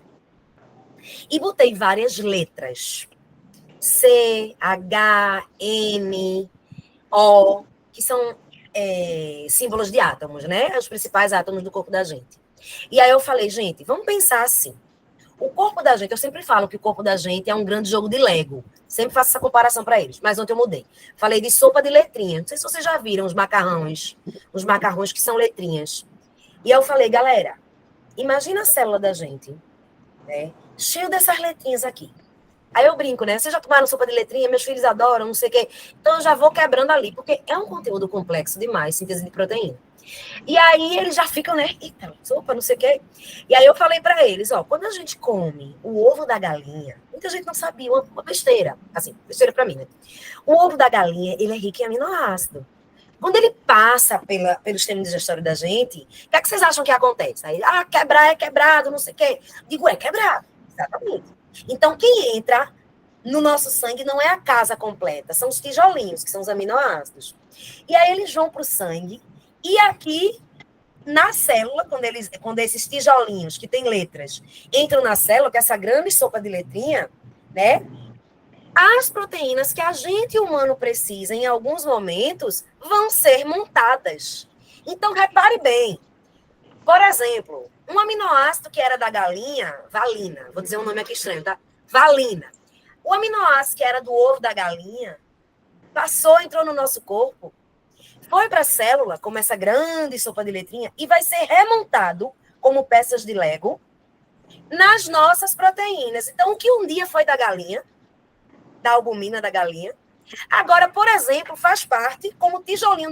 E botei várias letras. C, H, M, O, que são símbolos de átomos, né? Os principais átomos do corpo da gente. E aí eu falei, gente, vamos pensar assim. O corpo da gente, eu sempre falo que o corpo da gente é um grande jogo de Lego. Sempre faço essa comparação para eles, mas ontem eu mudei. Falei de sopa de letrinha. Não sei se vocês já viram os macarrões que são letrinhas. E eu falei, galera, imagina a célula da gente, né? Cheio dessas letrinhas aqui. Aí eu brinco, né? Vocês já tomaram sopa de letrinha? Meus filhos adoram, não sei o quê. Então eu já vou quebrando ali, porque é um conteúdo complexo demais, síntese de proteína. E aí eles já ficam, né? Eita, sopa, não sei o quê. E aí eu falei para eles, ó, quando a gente come o ovo da galinha, muita gente não sabia, uma besteira, assim, besteira para mim, né? O ovo da galinha, ele é rico em aminoácido. Quando ele passa pelo sistema digestório da gente, o que é que vocês acham que acontece? Aí, quebrar é quebrado, não sei o quê. Digo, é quebrado, exatamente. Então, quem entra no nosso sangue não é a casa completa, são os tijolinhos, que são os aminoácidos. E aí eles vão para o sangue, e aqui, na célula, quando esses tijolinhos, que têm letras, entram na célula, que é essa grande sopa de letrinha, né? As proteínas que a gente humano precisa, em alguns momentos, vão ser montadas. Então, repare bem. Por exemplo, um aminoácido que era da galinha, valina, vou dizer um nome aqui estranho, tá? Valina. O aminoácido que era do ovo da galinha, entrou no nosso corpo, foi para a célula, como essa grande sopa de letrinha, e vai ser remontado como peças de Lego nas nossas proteínas. Então, o que um dia foi da galinha, da albumina da galinha, agora, por exemplo, faz parte como tijolinho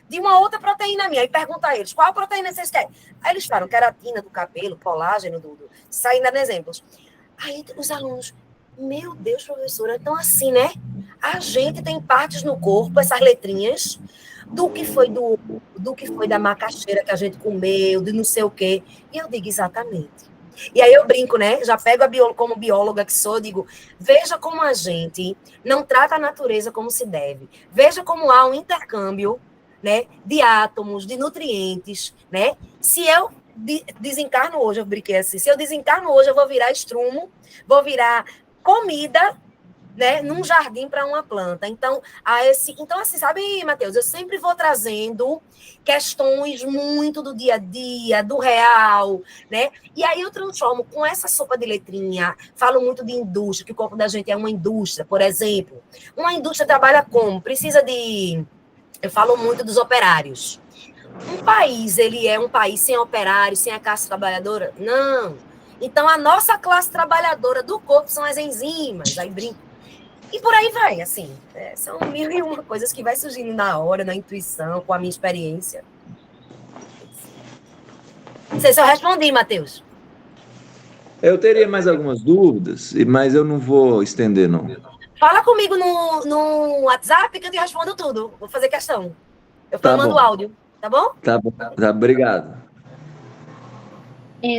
de uma outra proteína minha. Aí pergunta a eles, qual proteína vocês querem? Aí eles falam, queratina do cabelo, colágeno, saindo dando exemplos. Aí os alunos, meu Deus, professora, então assim, né? A gente tem partes no corpo, essas letrinhas, do que foi da macaxeira que a gente comeu, de não sei o quê. E eu digo, exatamente. E aí eu brinco, né? Já pego como bióloga que sou, digo, veja como a gente não trata a natureza como se deve. Veja como há um intercâmbio, né, de átomos, de nutrientes, né? Se eu desencarno hoje, eu brinquei assim, se eu desencarno hoje, eu vou virar estrumo, vou virar comida, né, num jardim para uma planta. Então, assim, sabe, Matheus, eu sempre vou trazendo questões muito do dia a dia, do real, né? E aí eu transformo com essa sopa de letrinha, falo muito de indústria, que o corpo da gente é uma indústria, por exemplo. Uma indústria trabalha como? Eu falo muito dos operários. Um país, ele é um país sem operários, sem a classe trabalhadora? Não. Então, a nossa classe trabalhadora do corpo são as enzimas, aí brinco. E por aí vai, assim, são 1001 coisas que vai surgindo na hora, na intuição, com a minha experiência. Não sei se eu respondi, Matheus. Eu teria mais algumas dúvidas, mas eu não vou estender, não. Fala comigo no WhatsApp que eu te respondo tudo. Vou fazer questão. Eu Tá mando bom. áudio, tá bom? Tá bom, tá, obrigado.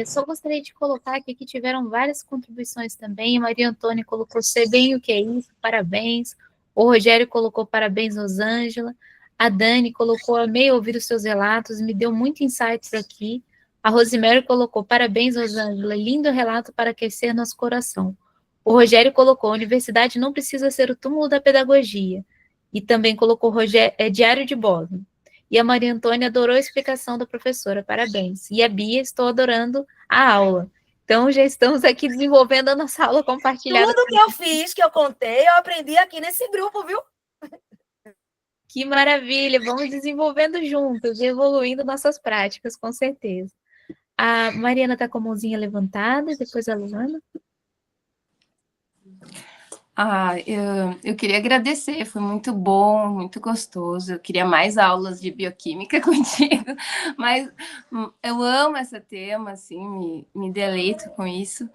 Só gostaria de colocar aqui que tiveram várias contribuições também. A Maria Antônia colocou, sei bem o que é isso, parabéns. O Rogério colocou parabéns, Rosângela. A Dani colocou, amei ouvir os seus relatos, me deu muito insights aqui. A Rosemary colocou, parabéns, Rosângela, lindo relato para aquecer nosso coração. O Rogério colocou, a universidade não precisa ser o túmulo da pedagogia. E também colocou, diário de bordo. E a Maria Antônia adorou a explicação da professora, parabéns. E a Bia, estou adorando a aula. Então, já estamos aqui desenvolvendo a nossa aula compartilhada. Tudo que eu fiz, que eu contei, eu aprendi aqui nesse grupo, viu? Que maravilha! Vamos desenvolvendo juntos, evoluindo nossas práticas, com certeza. A Mariana está com a mãozinha levantada, depois a Luana. Eu queria agradecer, foi muito bom, muito gostoso. Eu queria mais aulas de bioquímica contigo, mas eu amo esse tema, assim, me deleito com isso.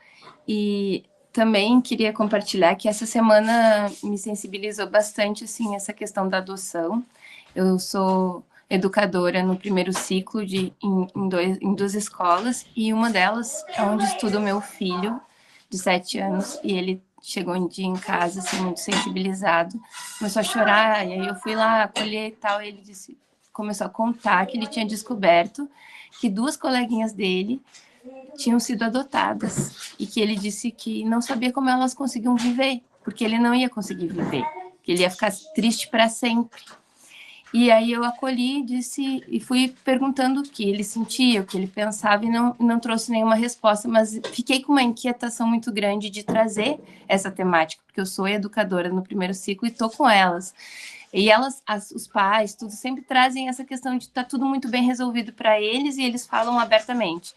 E também queria compartilhar que essa semana me sensibilizou bastante, assim, essa questão da adoção. Eu sou educadora no primeiro ciclo em duas escolas, e uma delas é onde estuda o meu filho, de 7 anos, e ele chegou um dia em casa, assim, muito sensibilizado, começou a chorar, e aí eu fui lá acolher e tal, e ele começou a contar que ele tinha descoberto que 2 coleguinhas dele tinham sido adotadas, e que ele disse que não sabia como elas conseguiam viver, porque ele não ia conseguir viver, que ele ia ficar triste para sempre. E aí eu acolhi, disse, e fui perguntando o que ele sentia, o que ele pensava, e não trouxe nenhuma resposta, mas fiquei com uma inquietação muito grande de trazer essa temática, porque eu sou educadora no primeiro ciclo e estou com elas. E elas, os pais, tudo, sempre trazem essa questão de estar tudo muito bem resolvido para eles, e eles falam abertamente.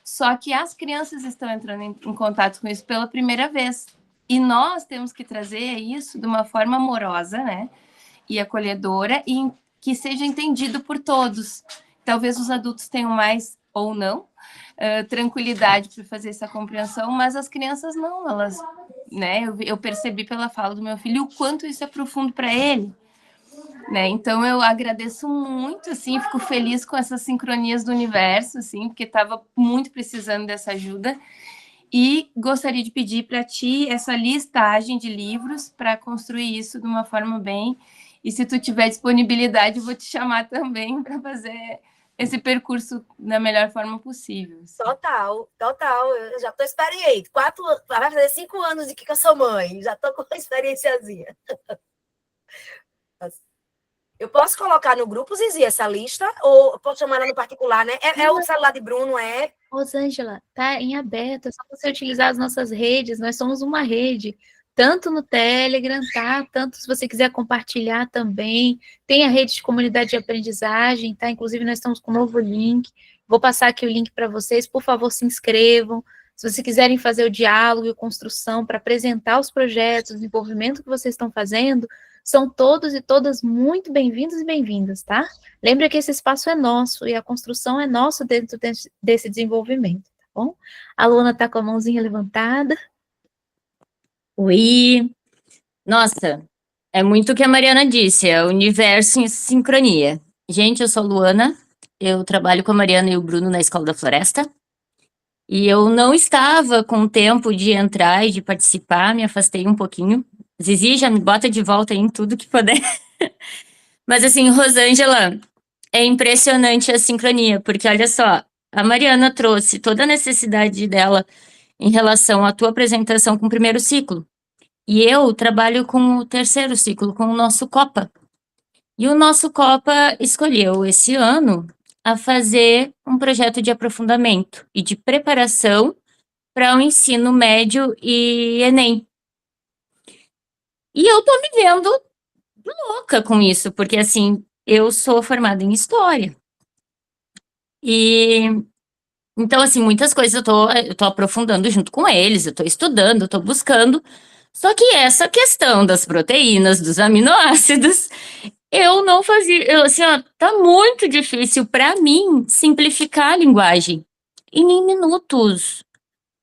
Só que as crianças estão entrando em contato com isso pela primeira vez. E nós temos que trazer isso de uma forma amorosa, né? E acolhedora, e que seja entendido por todos. Talvez os adultos tenham mais, ou não, tranquilidade para fazer essa compreensão, mas as crianças não, elas, né? Eu percebi pela fala do meu filho o quanto isso é profundo para ele, né? Então eu agradeço muito, assim, fico feliz com essas sincronias do universo, assim, porque estava muito precisando dessa ajuda. E gostaria de pedir para ti essa listagem de livros para construir isso de uma forma bem. E se tu tiver disponibilidade, eu vou te chamar também para fazer esse percurso da melhor forma possível. Total, total. Eu já estou experiente. Vai fazer 5 anos de que eu sou mãe. Já estou com uma experiênciazinha. Eu posso colocar no grupo, Zizi, essa lista? Ou posso chamar ela no particular, né? É o celular de Bruno, é? Rosângela, tá em aberto, é só você utilizar as nossas redes, nós somos uma rede, tanto no Telegram, tá? Tanto se você quiser compartilhar também, tem a rede de comunidade de aprendizagem, tá? Inclusive nós estamos com um novo link, vou passar aqui o link para vocês, por favor se inscrevam, se vocês quiserem fazer o diálogo e a construção para apresentar os projetos, o desenvolvimento que vocês estão fazendo, são todos e todas muito bem-vindos e bem-vindas, tá? Lembra que esse espaço é nosso e a construção é nossa dentro desse desenvolvimento, tá bom? A Luana está com a mãozinha levantada. Oi! Nossa, é muito o que a Mariana disse, é o universo em sincronia. Gente, eu sou a Luana, eu trabalho com a Mariana e o Bruno na Escola da Floresta, e eu não estava com tempo de entrar e de participar, me afastei um pouquinho. Zizi, já me bota de volta aí em tudo que puder. Mas assim, Rosângela, é impressionante a sincronia, porque olha só, a Mariana trouxe toda a necessidade dela em relação à tua apresentação com o primeiro ciclo. E eu trabalho com o terceiro ciclo, com o nosso Copa. E o nosso Copa escolheu esse ano a fazer um projeto de aprofundamento e de preparação para o ensino médio e Enem. E eu tô me vendo louca com isso, porque assim, eu sou formada em História. E então, assim, muitas coisas eu tô aprofundando junto com eles, eu tô estudando, eu tô buscando. Só que essa questão das proteínas, dos aminoácidos, eu não fazia, assim, ó, tá muito difícil para mim simplificar a linguagem em minutos.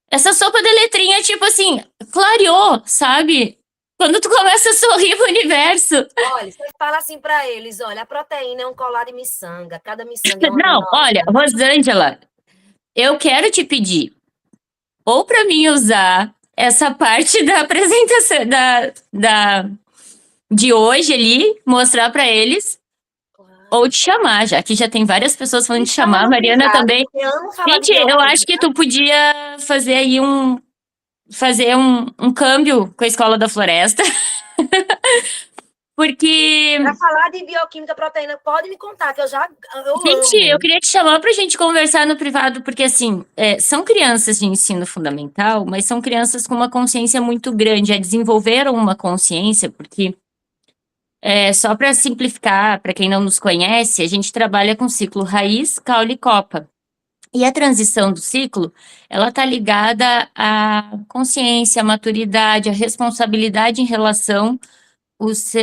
Essa sopa de letrinha, tipo assim, clareou, sabe? Quando tu começa a sorrir pro universo. Olha, você fala assim para eles, olha, a proteína é um colar de miçanga, cada miçanga é uma Não, olha, Rosângela, eu quero te pedir, ou para mim usar essa parte da apresentação de hoje ali, mostrar para eles, ou te chamar, já que já tem várias pessoas falando de chamar, a Mariana também. Gente, eu acho que tu podia fazer aí um câmbio com a Escola da Floresta. Porque... Para falar de bioquímica, proteína, pode me contar, que eu Gente, eu queria te chamar para a gente conversar no privado, porque, assim, são crianças de ensino fundamental, mas são crianças com uma consciência muito grande, já desenvolveram uma consciência, porque, só para simplificar, para quem não nos conhece, a gente trabalha com ciclo raiz, caule e copa. E a transição do ciclo, ela está ligada à consciência, à maturidade, à responsabilidade em relação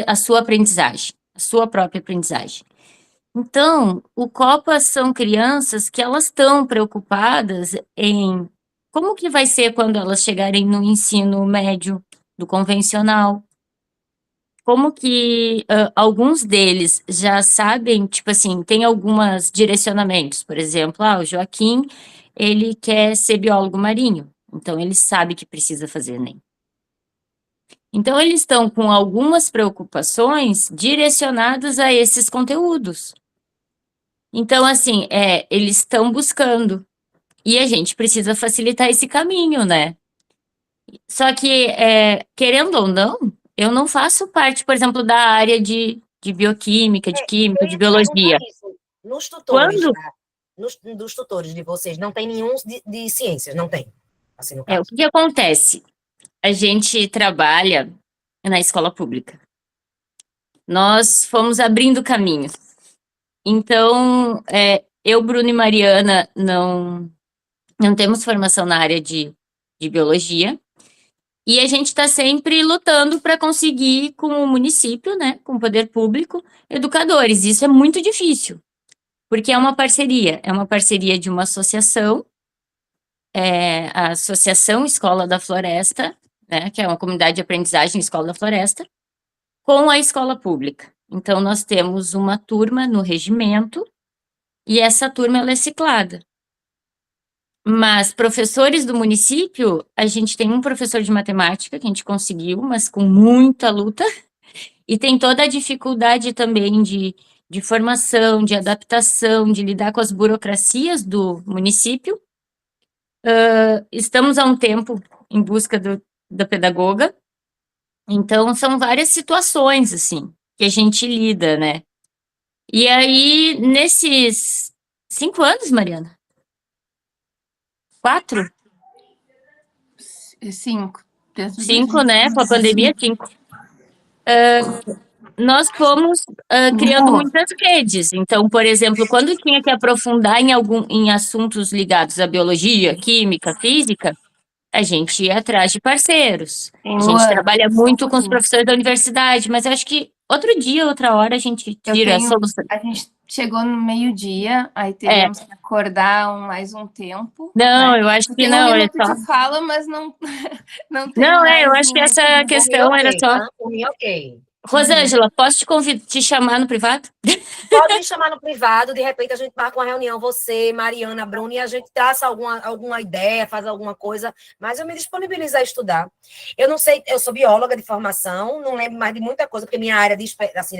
à sua aprendizagem, à sua própria aprendizagem. Então, o Copa são crianças que elas estão preocupadas em como que vai ser quando elas chegarem no ensino médio, do convencional, como que alguns deles já sabem, tipo assim, tem alguns direcionamentos, por exemplo, o Joaquim, ele quer ser biólogo marinho, então ele sabe que precisa fazer Enem. Então, eles estão com algumas preocupações direcionadas a esses conteúdos. Então, assim, eles estão buscando, e a gente precisa facilitar esse caminho, né? Só que, querendo ou não, eu não faço parte, por exemplo, da área de bioquímica, de química, de biologia. Nos tutores, Quando? dos tutores de vocês, não tem nenhum de ciências, não tem? Assim, no caso. O que acontece? A gente trabalha na escola pública. Nós fomos abrindo caminho. Então, eu, Bruno e Mariana, não temos formação na área de biologia, e a gente está sempre lutando para conseguir com o município, né, com o poder público, educadores. Isso é muito difícil, porque é uma parceria de uma associação, a Associação Escola da Floresta, né, que é uma comunidade de aprendizagem Escola da Floresta, com a escola pública. Então, nós temos uma turma no regimento, e essa turma ela é ciclada. Mas professores do município, a gente tem um professor de matemática que a gente conseguiu, mas com muita luta, e tem toda a dificuldade também de formação, de adaptação, de lidar com as burocracias do município. Estamos há um tempo em busca da pedagoga, então são várias situações, assim, que a gente lida, né? E aí, nesses 5 anos, Mariana? 4? 5. 5, né? Com a pandemia, 5. Nós fomos criando muitas redes. Então, por exemplo, quando tinha que aprofundar em assuntos ligados à biologia, química, física, a gente ia atrás de parceiros. A gente trabalha muito com os professores da universidade, mas eu acho que outro dia, outra hora, a gente tira a solução. A gente chegou no meio-dia, aí teríamos que acordar mais um tempo. Não, né? eu acho que tem não. Um minuto de fala, mas não tem Não, mais eu acho que essa questão era só... Ok. Rosângela, posso te chamar no privado? Pode me chamar no privado, de repente a gente marca uma reunião, você, Mariana, Bruno, e a gente traça alguma ideia, faz alguma coisa, mas eu me disponibilizo a estudar. Eu não sei, eu sou bióloga de formação, não lembro mais de muita coisa, porque minha área de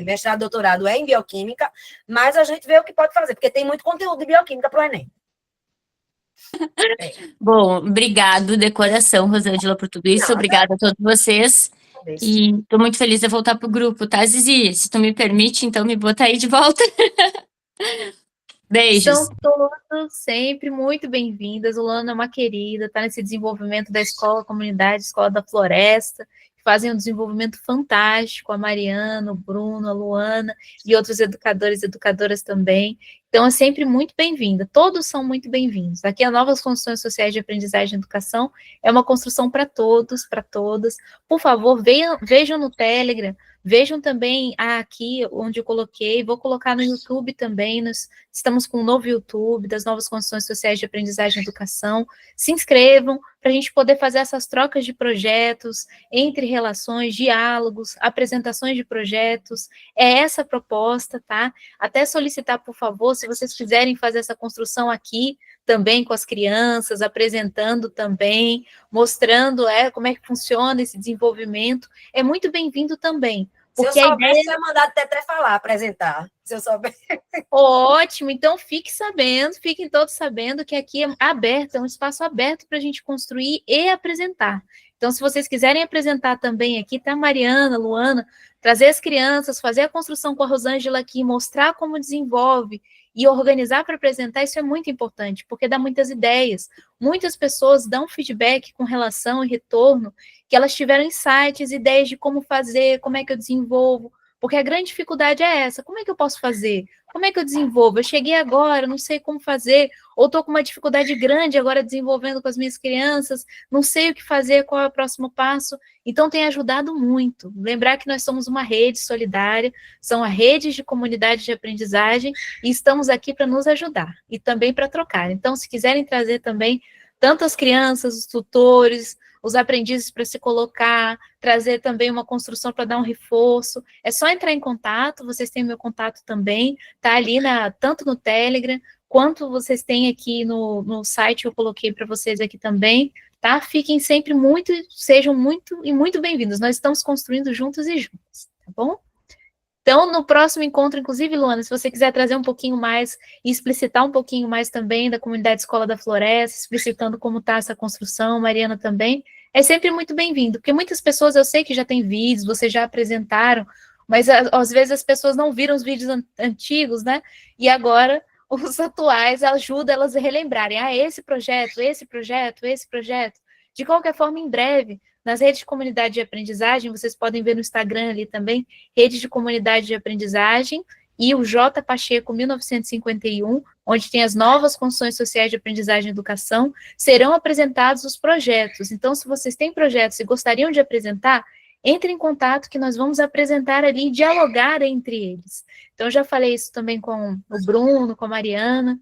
mestrado, doutorado é em bioquímica, mas a gente vê o que pode fazer, porque tem muito conteúdo de bioquímica para o Enem. Bom, obrigado de coração, Rosângela, por tudo isso. Obrigada a todos vocês. E estou muito feliz de voltar para o grupo, tá, Zizi? Se tu me permite, então me bota aí de volta. Beijos. São todos sempre muito bem-vindas. O Luana é uma querida, está nesse desenvolvimento da escola, comunidade, Escola da Floresta, que fazem um desenvolvimento fantástico, a Mariana, o Bruno, a Luana e outros educadores e educadoras também. Então, é sempre muito bem-vinda. Todos são muito bem-vindos. Aqui, a Novas Construções Sociais de Aprendizagem e Educação é uma construção para todos, para todas. Por favor, vejam no Telegram, vejam também aqui onde eu coloquei, vou colocar no YouTube também, estamos com um novo YouTube das Novas Construções Sociais de Aprendizagem e Educação. Se inscrevam para a gente poder fazer essas trocas de projetos, entre relações, diálogos, apresentações de projetos. É essa a proposta, tá? Até solicitar, por favor, se vocês quiserem fazer essa construção aqui, também com as crianças, apresentando também, mostrando como é que funciona esse desenvolvimento, é muito bem-vindo também. Porque se eu souber, você vai mandar até falar, apresentar. Se eu souber. Ótimo, então fiquem todos sabendo que aqui é aberto, é um espaço aberto para a gente construir e apresentar. Então, se vocês quiserem apresentar também aqui, tá, Mariana, Luana, trazer as crianças, fazer a construção com a Rosângela aqui, mostrar como desenvolve e organizar para apresentar, isso é muito importante, porque dá muitas ideias. Muitas pessoas dão feedback com relação e retorno, que elas tiveram insights, ideias de como fazer, como é que eu desenvolvo, Porque a grande dificuldade é essa, como é que eu posso fazer? Como é que eu desenvolvo? Eu cheguei agora, não sei como fazer, ou estou com uma dificuldade grande agora desenvolvendo com as minhas crianças, não sei o que fazer, qual é o próximo passo. Então, tem ajudado muito. Lembrar que nós somos uma rede solidária, são a rede de comunidade de aprendizagem, e estamos aqui para nos ajudar, e também para trocar. Então, se quiserem trazer também tanto as crianças, os tutores, os aprendizes para se colocar, trazer também uma construção para dar um reforço, é só entrar em contato, vocês têm meu contato também, tá ali tanto no Telegram, quanto vocês têm aqui no site, eu coloquei para vocês aqui também, tá? Fiquem sempre sejam muito bem-vindos, nós estamos construindo juntos e juntas, tá bom? Então, no próximo encontro, inclusive, Luana, se você quiser trazer um pouquinho mais e explicitar um pouquinho mais também da comunidade Escola da Floresta, explicitando como está essa construção, Mariana também, é sempre muito bem-vindo, porque muitas pessoas, eu sei que já tem vídeos, vocês já apresentaram, mas às vezes as pessoas não viram os vídeos antigos, né? E agora os atuais ajudam elas a relembrarem, esse projeto. De qualquer forma, em breve, nas redes de comunidade de aprendizagem, vocês podem ver no Instagram ali também, rede de comunidade de aprendizagem, e o J. Pacheco, 1951, onde tem as novas condições sociais de aprendizagem e educação, serão apresentados os projetos. Então, se vocês têm projetos e gostariam de apresentar, entre em contato que nós vamos apresentar ali e dialogar entre eles. Então, eu já falei isso também com o Bruno, com a Mariana,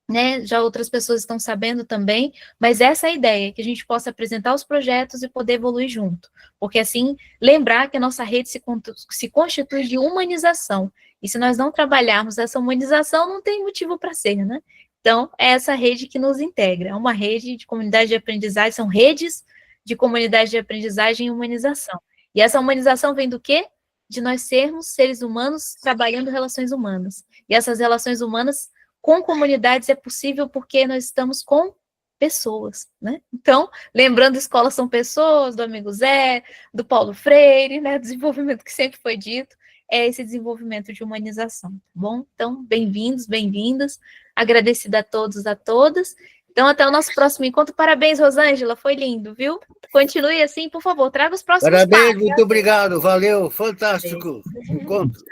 né, já outras pessoas estão sabendo também, mas essa é a ideia, que a gente possa apresentar os projetos e poder evoluir junto, porque assim, lembrar que a nossa rede se constitui de humanização, e se nós não trabalharmos essa humanização, não tem motivo para ser, né? Então, é essa rede que nos integra, é uma rede de comunidade de aprendizagem, são redes de comunidade de aprendizagem e humanização, e essa humanização vem do quê? De nós sermos seres humanos trabalhando relações humanas, e essas relações humanas com comunidades é possível porque nós estamos com pessoas, né? Então, lembrando, escolas são pessoas, do amigo Zé, do Paulo Freire, né? Desenvolvimento que sempre foi dito, é esse desenvolvimento de humanização, tá bom? Então, bem-vindos, bem-vindas, agradecida a todos, a todas. Então, até o nosso próximo encontro. Parabéns, Rosângela, foi lindo, viu? Continue assim, por favor, traga os próximos Parabéns, passos. muito obrigado, valeu, fantástico encontro.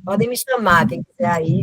Podem me chamar, quem quiser aí.